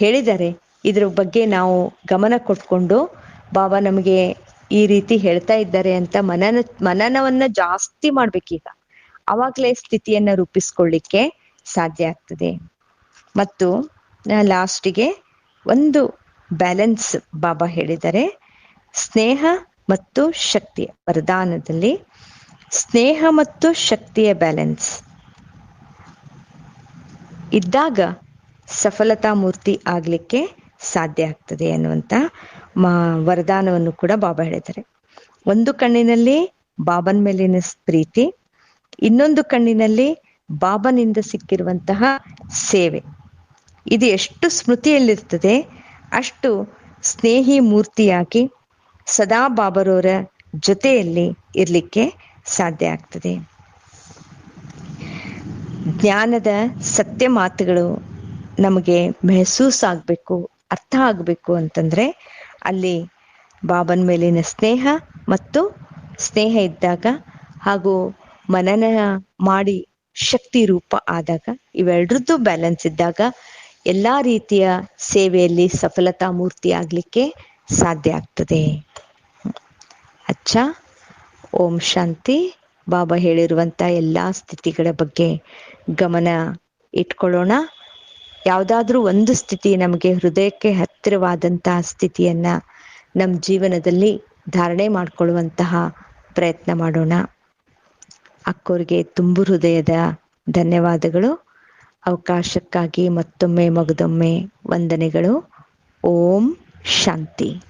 ಹೇಳಿದ್ದಾರೆ. ಇದ್ರ ಬಗ್ಗೆ ನಾವು ಗಮನ ಕೊಟ್ಕೊಂಡು ಬಾಬಾ ನಮಗೆ ಈ ರೀತಿ ಹೇಳ್ತಾ ಇದ್ದಾರೆ ಅಂತ ಮನನವನ್ನ ಜಾಸ್ತಿ ಮಾಡ್ಬೇಕೀಗ, ಅವಾಗ್ಲೇ ಸ್ಥಿತಿಯನ್ನ ರೂಪಿಸ್ಕೊಳ್ಳಿಕ್ಕೆ ಸಾಧ್ಯ ಆಗ್ತದೆ. ಮತ್ತು ಲಾಸ್ಟಿಗೆ ಒಂದು ಬ್ಯಾಲೆನ್ಸ್ ಬಾಬಾ ಹೇಳಿದ್ದಾರೆ. ಸ್ನೇಹ ಮತ್ತು ಶಕ್ತಿಯ ವರದಾನದಲ್ಲಿ ಸ್ನೇಹ ಮತ್ತು ಶಕ್ತಿಯ ಬ್ಯಾಲೆನ್ಸ್ ಇದ್ದಾಗ ಸಫಲತಾ ಮೂರ್ತಿ ಆಗ್ಲಿಕ್ಕೆ ಸಾಧ್ಯ ಆಗ್ತದೆ ಅನ್ನುವಂತ ವರದಾನವನ್ನು ಕೂಡ ಬಾಬಾ ಹೇಳಿದ್ದಾರೆ. ಒಂದು ಕಣ್ಣಿನಲ್ಲಿ ಬಾಬನ್ ಮೇಲಿನ ಪ್ರೀತಿ, ಇನ್ನೊಂದು ಕಣ್ಣಿನಲ್ಲಿ ಬಾಬನಿಂದ ಸಿಕ್ಕಿರುವಂತಹ ಸೇವೆ. ಇದು ಎಷ್ಟು ಸ್ಮೃತಿಯಲ್ಲಿರ್ತದೆ ಅಷ್ಟು ಸ್ನೇಹಿ ಮೂರ್ತಿಯಾಗಿ ಸದಾ ಬಾಬರವರ ಜೊತೆಯಲ್ಲಿ ಇರ್ಲಿಕ್ಕೆ ಸಾಧ್ಯ ಆಗ್ತದೆ. ಜ್ಞಾನದ ಸತ್ಯ ಮಾತುಗಳು ನಮಗೆ ಮೆಹಸೂಸ್ ಆಗ್ಬೇಕು, ಅರ್ಥ ಆಗ್ಬೇಕು ಅಂತಂದ್ರೆ ಅಲ್ಲಿ ಬಾಬನ್ ಮೇಲಿನ ಸ್ನೇಹ ಮತ್ತು ಸ್ನೇಹ ಇದ್ದಾಗ, ಹಾಗೂ ಮನನ ಮಾಡಿ ಶಕ್ತಿ ರೂಪ ಆದಾಗ, ಇವೆರಡರದ್ದು ಬ್ಯಾಲೆನ್ಸ್ ಇದ್ದಾಗ ಎಲ್ಲಾ ರೀತಿಯ ಸೇವೆಯಲ್ಲಿ ಸಫಲತಾ ಮೂರ್ತಿ ಆಗ್ಲಿಕ್ಕೆ ಸಾಧ್ಯ ಆಗ್ತದೆ. ಅಚ್ಚ, ಓಂ ಶಾಂತಿ. ಬಾಬಾ ಹೇಳಿರುವಂತ ಎಲ್ಲಾ ಸ್ಥಿತಿಗಳ ಬಗ್ಗೆ ಗಮನ ಇಟ್ಕೊಳ್ಳೋಣ. ಯಾವುದಾದ್ರೂ ಒಂದು ಸ್ಥಿತಿ ನಮಗೆ ಹೃದಯಕ್ಕೆ ಹತ್ತಿರವಾದಂತಹ ಸ್ಥಿತಿಯನ್ನ ನಮ್ಮ ಜೀವನದಲ್ಲಿ ಧಾರಣೆ ಮಾಡಿಕೊಳ್ಳುವಂತಹ ಪ್ರಯತ್ನ ಮಾಡೋಣ. ಅಕ್ಕೋರಿಗೆ ತುಂಬು ಹೃದಯದ ಧನ್ಯವಾದಗಳು. ಅವಕಾಶಕ್ಕಾಗಿ ಮತ್ತೊಮ್ಮೆ ಮಗದೊಮ್ಮೆ ವಂದನೆಗಳು. ಓಂ ಶಾಂತಿ.